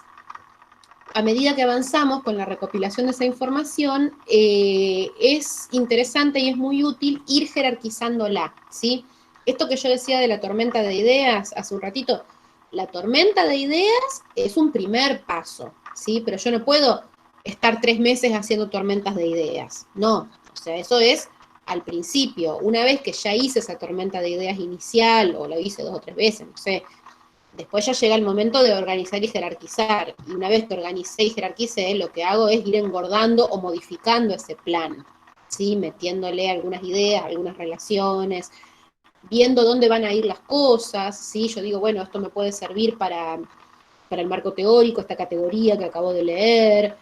a medida que avanzamos con la recopilación de esa información, es interesante y es muy útil ir jerarquizándola, ¿sí? Esto que yo decía de la tormenta de ideas hace un ratito, la tormenta de ideas es un primer paso, ¿sí? Pero yo no puedo estar 3 meses haciendo tormentas de ideas, no. O sea, eso es al principio. Una vez que ya hice esa tormenta de ideas inicial, o la hice 2 o 3 veces, no sé, después ya llega el momento de organizar y jerarquizar. Y una vez que organicé y jerarquicé, lo que hago es ir engordando o modificando ese plan, ¿sí? Metiéndole algunas ideas, algunas relaciones, viendo dónde van a ir las cosas, ¿sí? Yo digo, bueno, esto me puede servir para el marco teórico, esta categoría que acabo de leer,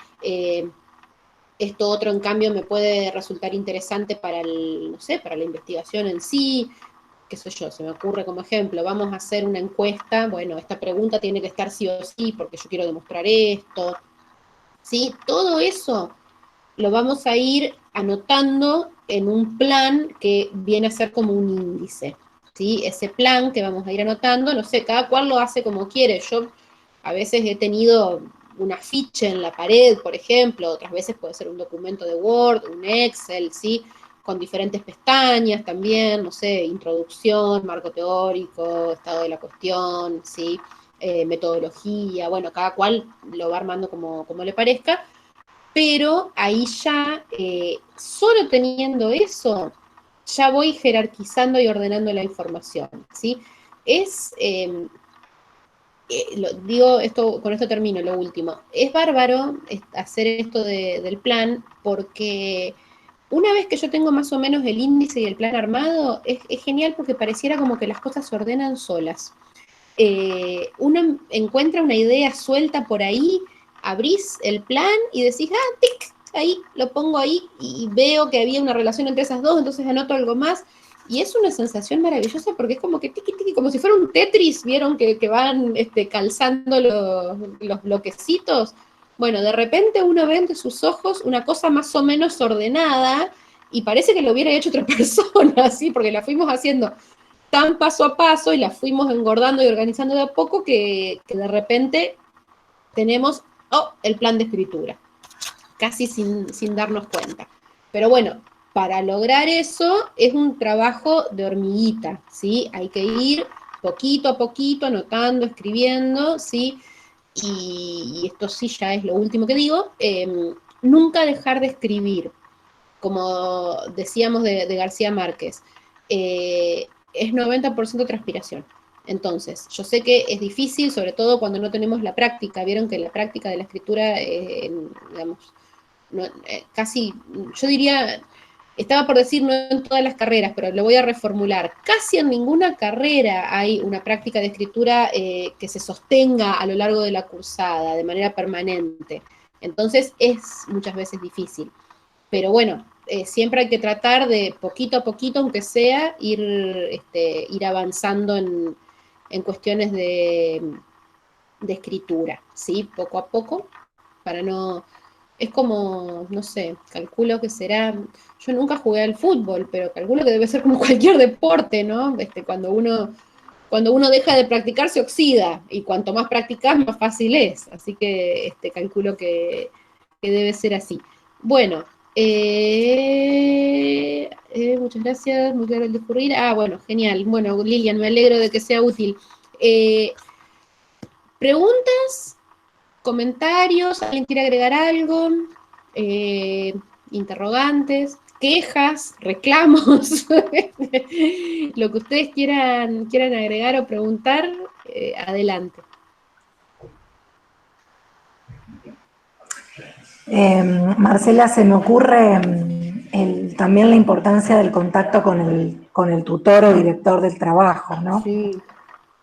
esto otro, en cambio, me puede resultar interesante para no sé, para la investigación en sí, qué sé yo, se me ocurre como ejemplo, vamos a hacer una encuesta, bueno, esta pregunta tiene que estar sí o sí porque yo quiero demostrar esto, ¿sí? Todo eso lo vamos a ir anotando en un plan que viene a ser como un índice, ¿sí? Ese plan que vamos a ir anotando, no sé, cada cual lo hace como quiere. Yo a veces he tenido un afiche en la pared, por ejemplo, otras veces puede ser un documento de Word, un Excel, ¿sí? Con diferentes pestañas también, no sé, introducción, marco teórico, estado de la cuestión, ¿sí? Metodología, bueno, cada cual lo va armando como le parezca, pero ahí ya, solo teniendo eso, ya voy jerarquizando y ordenando la información, ¿sí? Es, digo, con esto termino, lo último, es bárbaro hacer esto del plan, porque una vez que yo tengo más o menos el índice y el plan armado, es genial porque pareciera como que las cosas se ordenan solas. Uno encuentra una idea suelta por ahí, abrís el plan y decís, ah, tic, ahí, lo pongo ahí y veo que había una relación entre esas dos, entonces anoto algo más. Y es una sensación maravillosa porque es como que tiki tiki, como si fuera un Tetris, vieron que van calzando los bloquecitos. Bueno, de repente uno ve entre sus ojos una cosa más o menos ordenada y parece que lo hubiera hecho otra persona, ¿sí? Porque la fuimos haciendo tan paso a paso y la fuimos engordando y organizando de a poco que de repente tenemos el plan de escritura, casi sin darnos cuenta. Pero bueno, para lograr eso es un trabajo de hormiguita, ¿sí? Hay que ir poquito a poquito, anotando, escribiendo, ¿sí? Y esto sí ya es lo último que digo, nunca dejar de escribir, como decíamos de García Márquez, es 90% transpiración. Entonces, yo sé que es difícil, sobre todo cuando no tenemos la práctica. Vieron que la práctica de la escritura, digamos, no, casi, yo diría, estaba por decir no en todas las carreras, pero lo voy a reformular. Casi en ninguna carrera hay una práctica de escritura que se sostenga a lo largo de la cursada, de manera permanente. Entonces, es muchas veces difícil. Pero bueno, siempre hay que tratar de poquito a poquito, aunque sea, ir avanzando en cuestiones de escritura, ¿sí? Poco a poco, para no... Es como, no sé, calculo que será... Yo nunca jugué al fútbol, pero calculo que debe ser como cualquier deporte, ¿no? Cuando uno deja de practicar se oxida, y cuanto más practicas, más fácil es. Así que calculo que debe ser así. Bueno, muchas gracias, muy claro el discurrir. Ah, bueno, genial. Bueno, Lilian, me alegro de que sea útil. ¿Preguntas? ¿Comentarios? ¿Alguien quiere agregar algo? ¿Interrogantes? ¿Quejas? ¿Reclamos? Lo que ustedes quieran agregar o preguntar, adelante. Marcela, se me ocurre también la importancia del contacto con el tutor o director del trabajo, ¿no? Sí.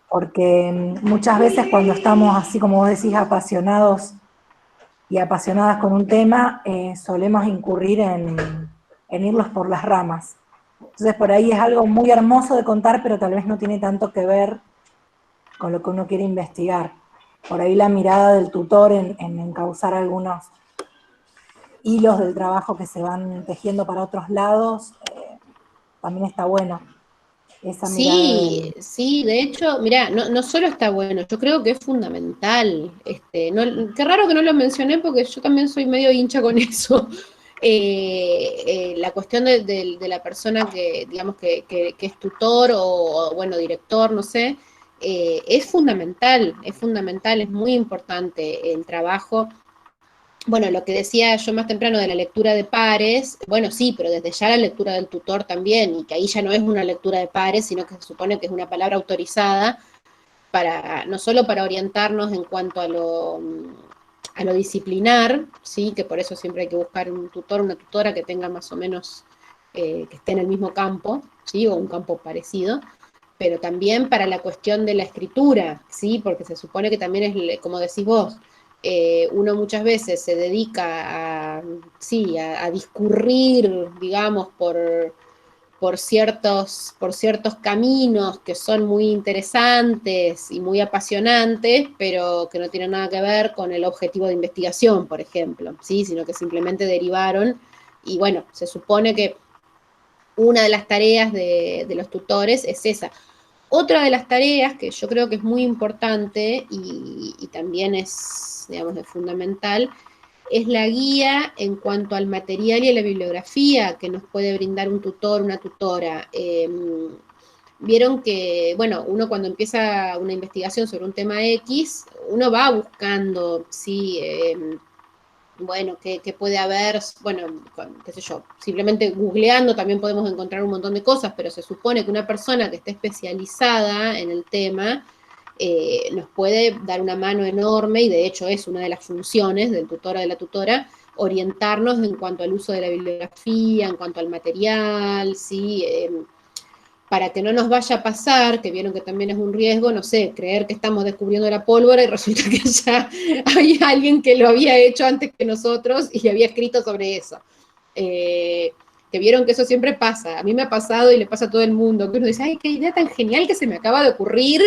Porque muchas veces cuando estamos, así como vos decís, apasionados y apasionadas con un tema, solemos incurrir en irlos por las ramas. Entonces por ahí es algo muy hermoso de contar, pero tal vez no tiene tanto que ver con lo que uno quiere investigar. Por ahí la mirada del tutor en encauzar algunos hilos del trabajo que se van tejiendo para otros lados, también está bueno esa mirada Sí, sí, de hecho, mirá, no solo está bueno, yo creo que es fundamental. Qué raro que no lo mencioné porque yo también soy medio hincha con eso. La cuestión de la persona que, digamos, que es tutor o, bueno, director, no sé, es fundamental, es muy importante el trabajo. Bueno, lo que decía yo más temprano de la lectura de pares, bueno, sí, pero desde ya la lectura del tutor también, y que ahí ya no es una lectura de pares, sino que se supone que es una palabra autorizada, no solo para orientarnos en cuanto a lo disciplinar, ¿sí? Que por eso siempre hay que buscar un tutor, una tutora que tenga más o menos, que esté en el mismo campo, ¿sí? O un campo parecido, pero también para la cuestión de la escritura, ¿sí? Porque se supone que también es, como decís vos, uno muchas veces se dedica sí, a discurrir, digamos, por ciertos caminos que son muy interesantes y muy apasionantes, pero que no tienen nada que ver con el objetivo de investigación, por ejemplo, ¿sí? Sino que simplemente derivaron. Y bueno, se supone que una de las tareas de los tutores es esa. Otra de las tareas que yo creo que es muy importante y también es, digamos, es fundamental, es la guía en cuanto al material y a la bibliografía que nos puede brindar un tutor, una tutora. Vieron que, bueno, uno cuando empieza una investigación sobre un tema X, uno va buscando, sí, bueno, qué puede haber, bueno, qué sé yo, simplemente googleando también podemos encontrar un montón de cosas, pero se supone que una persona que esté especializada en el tema nos puede dar una mano enorme, y de hecho es una de las funciones del tutor o de la tutora, orientarnos en cuanto al uso de la bibliografía, en cuanto al material, ¿sí? Para que no nos vaya a pasar, que vieron que también es un riesgo, no sé, creer que estamos descubriendo la pólvora y resulta que ya había alguien que lo había hecho antes que nosotros y había escrito sobre eso. Que vieron que eso siempre pasa. A mí me ha pasado y le pasa a todo el mundo, que uno dice, ay, qué idea tan genial que se me acaba de ocurrir,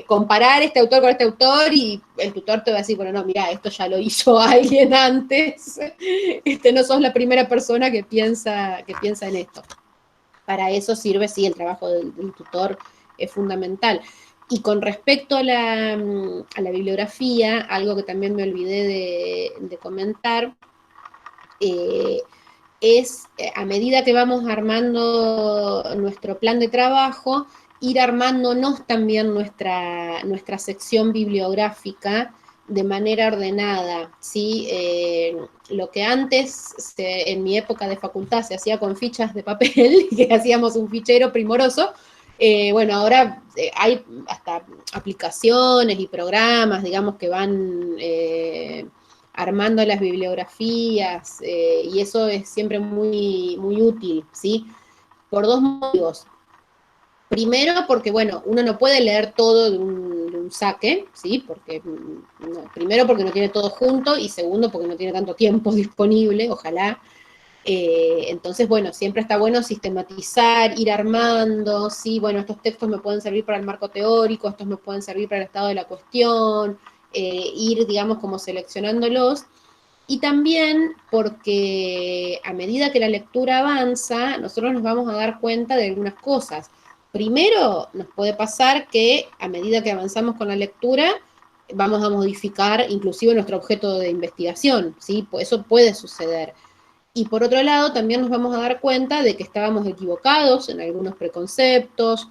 comparar este autor con este autor, y el tutor te va a decir, bueno, no, mira, esto ya lo hizo alguien antes, no sos la primera persona que piensa en esto. Para eso sirve, sí, el trabajo del tutor es fundamental. Y con respecto a la bibliografía, algo que también me olvidé de comentar, es a medida que vamos armando nuestro plan de trabajo, ir armándonos también nuestra sección bibliográfica de manera ordenada, ¿sí? Lo que antes, en mi época de facultad, se hacía con fichas de papel, que hacíamos un fichero primoroso, bueno, ahora hay hasta aplicaciones y programas, digamos, que van armando las bibliografías, y eso es siempre muy, muy útil, ¿sí? Por dos motivos. Primero, porque, bueno, uno no puede leer todo de un saque, ¿sí? Primero, porque no tiene todo junto, y segundo, porque no tiene tanto tiempo disponible, ojalá. Entonces, bueno, siempre está bueno sistematizar, ir armando, sí, bueno, estos textos me pueden servir para el marco teórico, estos me pueden servir para el estado de la cuestión, ir, digamos, como seleccionándolos. Y también porque a medida que la lectura avanza, nosotros nos vamos a dar cuenta de algunas cosas. Primero, nos puede pasar que a medida que avanzamos con la lectura, vamos a modificar inclusive nuestro objeto de investigación, ¿sí? Pues eso puede suceder. Y por otro lado, también nos vamos a dar cuenta de que estábamos equivocados en algunos preconceptos,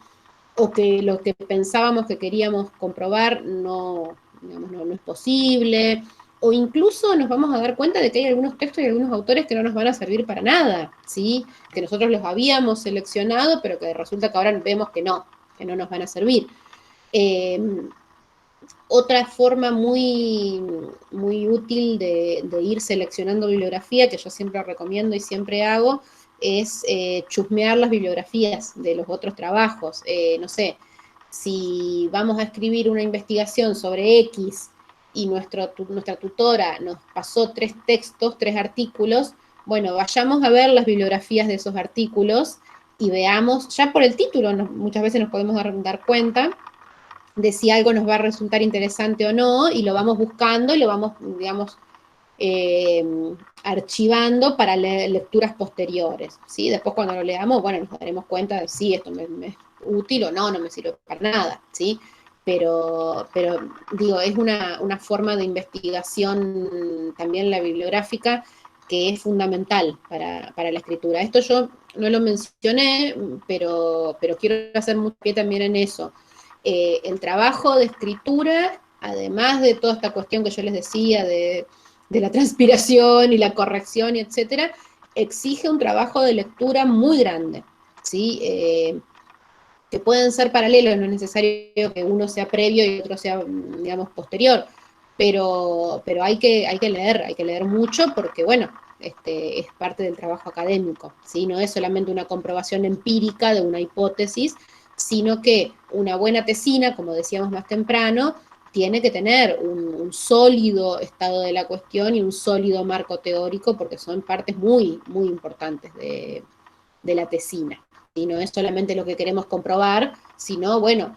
o que lo que pensábamos que queríamos comprobar no, digamos, no es posible, o incluso nos vamos a dar cuenta de que hay algunos textos y algunos autores que no nos van a servir para nada, ¿sí? Que nosotros los habíamos seleccionado, pero que resulta que ahora vemos que no nos van a servir. Otra forma muy, muy útil de ir seleccionando bibliografía, que yo siempre recomiendo y siempre hago, es chusmear las bibliografías de los otros trabajos. No sé, si vamos a escribir una investigación sobre X y nuestra tutora nos pasó 3 textos, 3 artículos, bueno, vayamos a ver las bibliografías de esos artículos y veamos, ya por el título muchas veces nos podemos dar cuenta de si algo nos va a resultar interesante o no, y lo vamos buscando y lo vamos, digamos, archivando para lecturas posteriores, ¿sí? Después cuando lo leamos, bueno, nos daremos cuenta de si esto me es útil o no, no me sirve para nada, ¿sí? Pero digo, es una forma de investigación también la bibliográfica que es fundamental para la escritura. Esto yo no lo mencioné, pero quiero hacer mucho pie también en eso. El trabajo de escritura, además de toda esta cuestión que yo les decía de la transpiración y la corrección, y etcétera, exige un trabajo de lectura muy grande, ¿sí? Que pueden ser paralelos, no es necesario que uno sea previo y otro sea, digamos, posterior, pero hay que leer mucho porque, bueno, es parte del trabajo académico, ¿sí? No es solamente una comprobación empírica de una hipótesis, sino que una buena tesina, como decíamos más temprano, tiene que tener un sólido estado de la cuestión y un sólido marco teórico, porque son partes muy, muy importantes de la tesina. Y no es solamente lo que queremos comprobar, sino, bueno,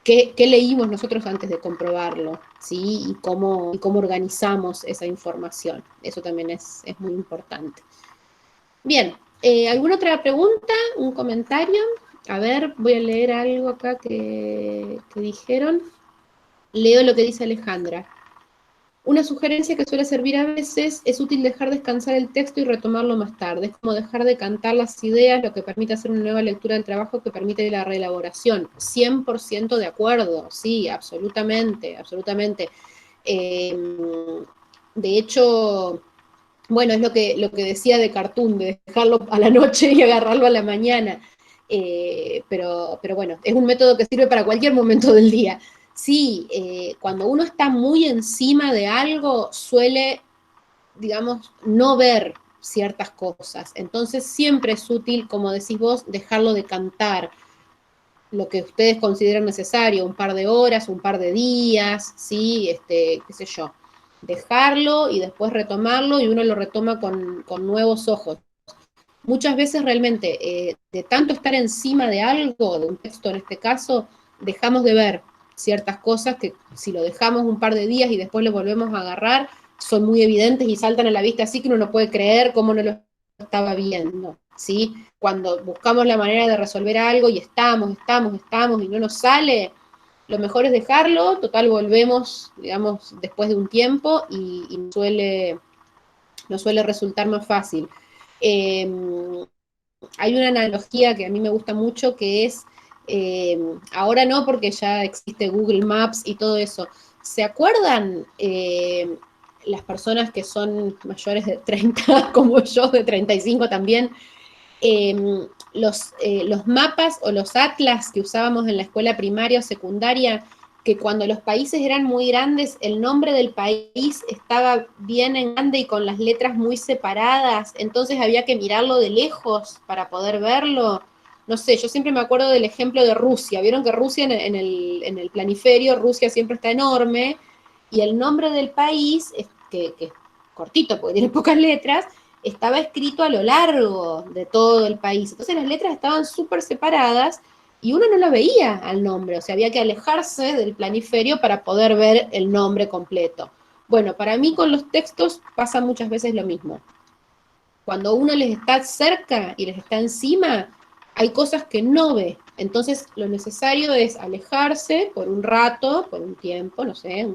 ¿qué leímos nosotros antes de comprobarlo? ¿Sí? Y cómo organizamos esa información. Eso también es muy importante. Bien, ¿alguna otra pregunta? ¿Un comentario? A ver, voy a leer algo acá que dijeron. Leo lo que dice Alejandra. Una sugerencia que suele servir a veces es útil dejar descansar el texto y retomarlo más tarde. Es como dejar de cantar las ideas, lo que permite hacer una nueva lectura del trabajo que permite la reelaboración. 100% de acuerdo, sí, absolutamente, absolutamente. De hecho, bueno, es lo que decía de Cartoon, de dejarlo a la noche y agarrarlo a la mañana. Pero bueno, es un método que sirve para cualquier momento del día. Sí, cuando uno está muy encima de algo, suele, digamos, no ver ciertas cosas. Entonces siempre es útil, como decís vos, dejarlo de cantar, lo que ustedes consideran necesario, un par de horas, un par de días, ¿sí? Qué sé yo. Dejarlo y después retomarlo, y uno lo retoma con nuevos ojos. Muchas veces realmente, de tanto estar encima de algo, de un texto en este caso, dejamos de ver ciertas cosas que si lo dejamos un par de días y después lo volvemos a agarrar, son muy evidentes y saltan a la vista así que uno no puede creer cómo no lo estaba viendo, ¿sí? Cuando buscamos la manera de resolver algo y estamos y no nos sale, lo mejor es dejarlo, total volvemos, digamos, después de un tiempo y nos suele resultar más fácil. Hay una analogía que a mí me gusta mucho que es, ahora no porque ya existe Google Maps y todo eso, ¿se acuerdan las personas que son mayores de 30, como yo, de 35 también, los mapas o los atlas que usábamos en la escuela primaria o secundaria, que cuando los países eran muy grandes, el nombre del país estaba bien en grande y con las letras muy separadas, entonces había que mirarlo de lejos para poder verlo? No sé, yo siempre me acuerdo del ejemplo de Rusia. Vieron que Rusia en el planiferio, Rusia siempre está enorme, y el nombre del país, que es cortito porque tiene pocas letras, estaba escrito a lo largo de todo el país. Entonces las letras estaban súper separadas y uno no lo veía al nombre, o sea, había que alejarse del planiferio para poder ver el nombre completo. Bueno, para mí con los textos pasa muchas veces lo mismo. Cuando uno les está cerca y les está encima, hay cosas que no ve. Entonces lo necesario es alejarse por un rato, por un tiempo, no sé,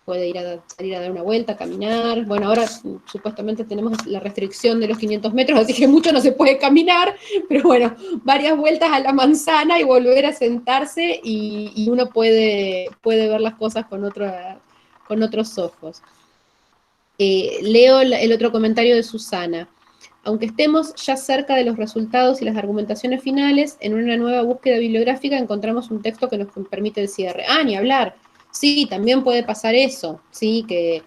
puede salir a dar una vuelta, caminar. Bueno, ahora supuestamente tenemos la restricción de los 500 metros, así que mucho no se puede caminar, pero bueno, varias vueltas a la manzana y volver a sentarse y uno puede ver las cosas con otros ojos. Leo el otro comentario de Susana. Aunque estemos ya cerca de los resultados y las argumentaciones finales, en una nueva búsqueda bibliográfica encontramos un texto que nos permite el cierre. Ni hablar. Sí, también puede pasar eso, ¿sí? Que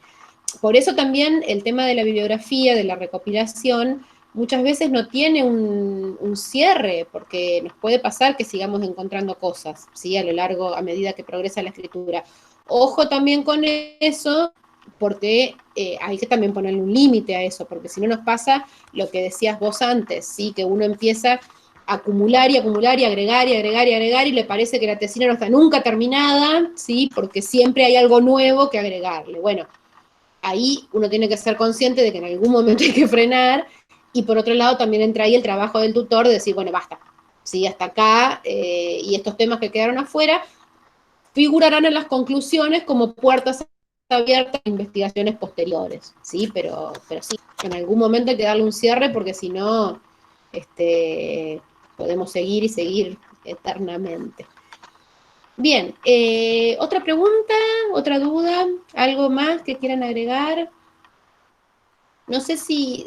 por eso también el tema de la bibliografía, de la recopilación, muchas veces no tiene un cierre, porque nos puede pasar que sigamos encontrando cosas, ¿sí? A lo largo, a medida que progresa la escritura. Ojo también con eso, porque hay que también ponerle un límite a eso, porque si no nos pasa lo que decías vos antes, ¿sí? Que uno empieza a acumular y agregar y le parece que la tesina no está nunca terminada, ¿sí? Porque siempre hay algo nuevo que agregarle. Bueno, ahí uno tiene que ser consciente de que en algún momento hay que frenar, y por otro lado también entra ahí el trabajo del tutor de decir, bueno, basta, ¿sí? Hasta acá, y estos temas que quedaron afuera figurarán en las conclusiones como puertas abiertas a investigaciones posteriores, ¿sí? Pero sí, en algún momento hay que darle un cierre porque si no, podemos seguir y seguir eternamente. Bien, otra pregunta, otra duda, algo más que quieran agregar. No sé si,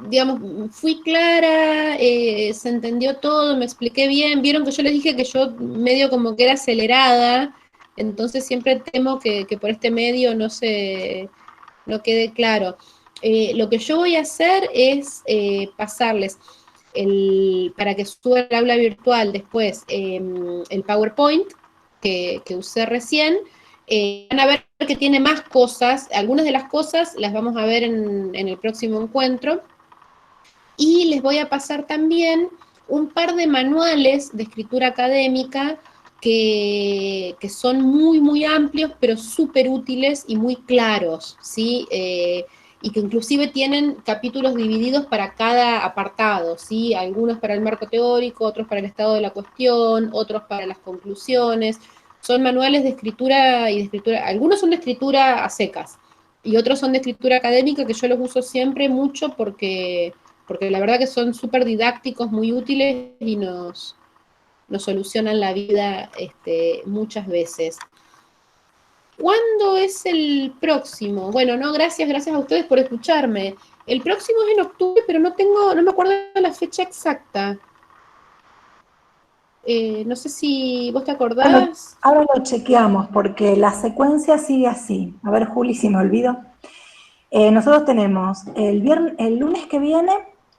digamos, fui clara, se entendió todo, me expliqué bien. Vieron que yo les dije que yo medio como que era acelerada, entonces siempre temo que por este medio no quede claro. Lo que yo voy a hacer es pasarles para que suba el aula virtual después el PowerPoint que usé recién. Van a ver que tiene más cosas, algunas de las cosas las vamos a ver en el próximo encuentro, y les voy a pasar también un par de manuales de escritura académica que son muy, muy amplios, pero súper útiles y muy claros, ¿sí? Y que inclusive tienen capítulos divididos para cada apartado, ¿sí? Algunos para el marco teórico, otros para el estado de la cuestión, otros para las conclusiones. Son manuales de escritura y de escritura, algunos son de escritura a secas, y otros son de escritura académica, que yo los uso siempre mucho porque la verdad que son súper didácticos, muy útiles y nos solucionan la vida muchas veces. ¿Cuándo es el próximo? Bueno, no, gracias a ustedes por escucharme. El próximo es en octubre, pero no me acuerdo de la fecha exacta. No sé si vos te acordás. Ahora lo chequeamos, porque la secuencia sigue así. A ver, Juli, si me olvido. Nosotros tenemos el lunes que viene,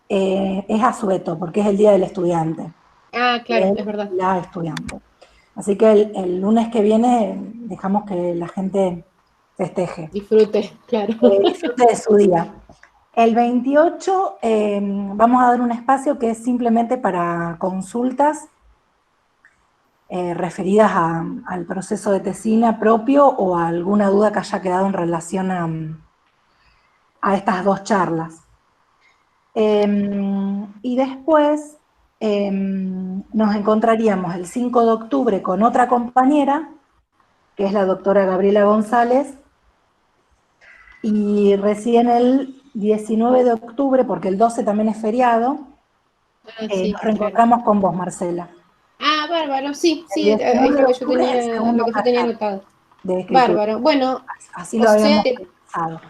es asueto, porque es el Día del Estudiante. Ah, claro, es verdad. La estudiante. Así que el lunes que viene dejamos que la gente festeje. Disfrute, claro. Disfrute de su día. El 28 vamos a dar un espacio que es simplemente para consultas referidas al proceso de tesina propio o a alguna duda que haya quedado en relación a estas dos charlas. Y después nos encontraríamos el 5 de octubre con otra compañera, que es la doctora Gabriela González, y recién el 19 de octubre, porque el 12 también es feriado, Sí, nos reencontramos con vos, Marcela. Ah, bárbaro, sí, El ahí 19 de está octubre es el segundo lo que yo tenía taller anotado. de escritura. Bárbaro, bueno, Así o lo sea, habíamos pensado.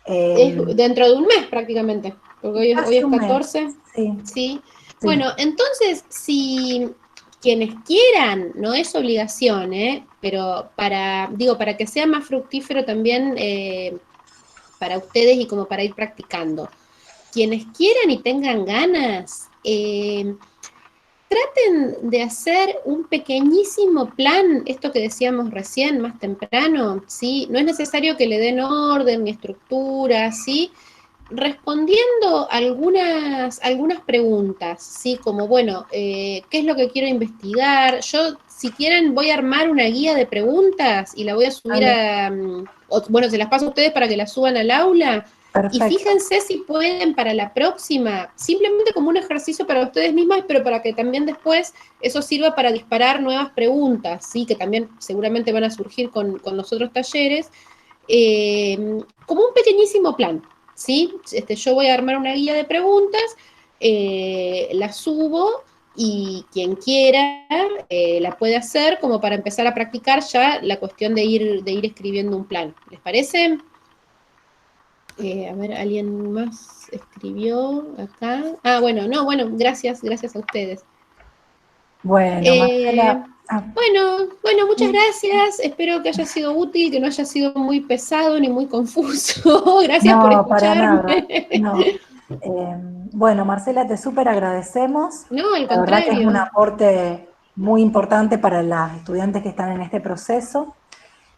es dentro de un mes prácticamente, porque hoy Casi es un mes, 14, sí. ¿sí? Sí. Bueno, entonces, si quienes quieran, no es obligación, pero para que sea más fructífero también para ustedes y como para ir practicando, quienes quieran y tengan ganas, traten de hacer un pequeñísimo plan, esto que decíamos recién, más temprano, ¿sí? No es necesario que le den orden ni estructura, ¿sí? Respondiendo algunas preguntas, ¿sí? Como, bueno, ¿qué es lo que quiero investigar? Yo, si quieren, voy a armar una guía de preguntas y la voy a subir bueno, se las paso a ustedes para que la suban al aula. Perfecto. Y fíjense si pueden para la próxima, simplemente como un ejercicio para ustedes mismas, pero para que también después eso sirva para disparar nuevas preguntas, ¿sí? Que también seguramente van a surgir con los otros talleres, como un pequeñísimo plan, ¿sí? Yo voy a armar una guía de preguntas, la subo y quien quiera la puede hacer como para empezar a practicar ya la cuestión de ir escribiendo un plan. ¿Les parece? A ver, ¿alguien más escribió acá? Ah, bueno, gracias a ustedes. Bueno, Marcela. Bueno, muchas gracias. Espero que haya sido útil, que no haya sido muy pesado ni muy confuso. Gracias por escucharme. Para nada, no. Bueno, Marcela, te súper agradecemos. No, al La verdad que es un contrario. aporte muy importante para las estudiantes que están en este proceso.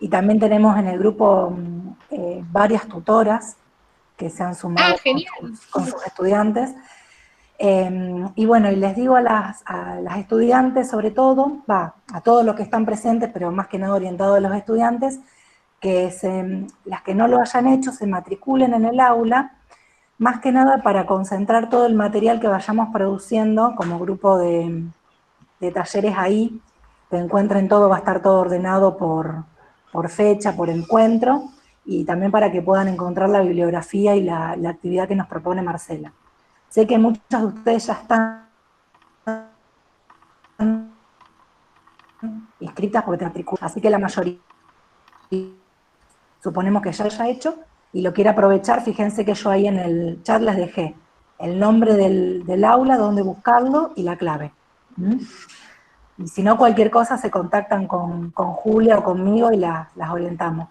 Y también tenemos en el grupo varias tutoras que se han sumado con sus estudiantes. Y bueno, y les digo a las estudiantes, sobre todo, a todos los que están presentes, pero más que nada orientados a los estudiantes, que las que no lo hayan hecho se matriculen en el aula, más que nada para concentrar todo el material que vayamos produciendo como grupo de talleres ahí, que encuentren todo, va a estar todo ordenado por fecha, por encuentro, y también para que puedan encontrar la bibliografía y la actividad que nos propone Marcela. Sé que muchos de ustedes ya están inscritas porque te matriculan, así que la mayoría suponemos que ya lo haya hecho y lo quiere aprovechar. Fíjense que yo ahí en el chat les dejé el nombre del aula, dónde buscarlo y la clave. Y si no, cualquier cosa se contactan con Julia o conmigo y las orientamos.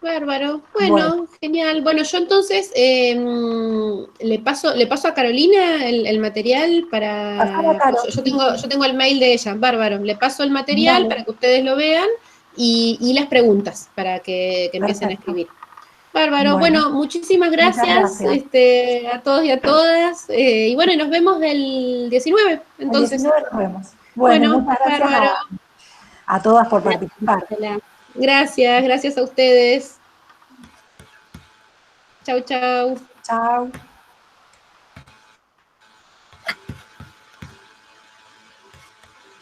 Bárbaro, Bueno, bueno, genial. Bueno, yo entonces le paso a Carolina el material pasala, para. Caro. Yo tengo el mail de ella, bárbaro. Le paso el material Dale. para que ustedes lo vean y las preguntas para que empiecen a Perfecto. escribir. Bárbaro, bueno, muchísimas Muchas gracias, gracias. a todos y a todas. Y bueno, y nos vemos el 19, El entonces. 19 nos vemos. Bueno, Bueno, muchas gracias bárbaro. a todas por participar. Gracias a ustedes. Chau, chau. Chao.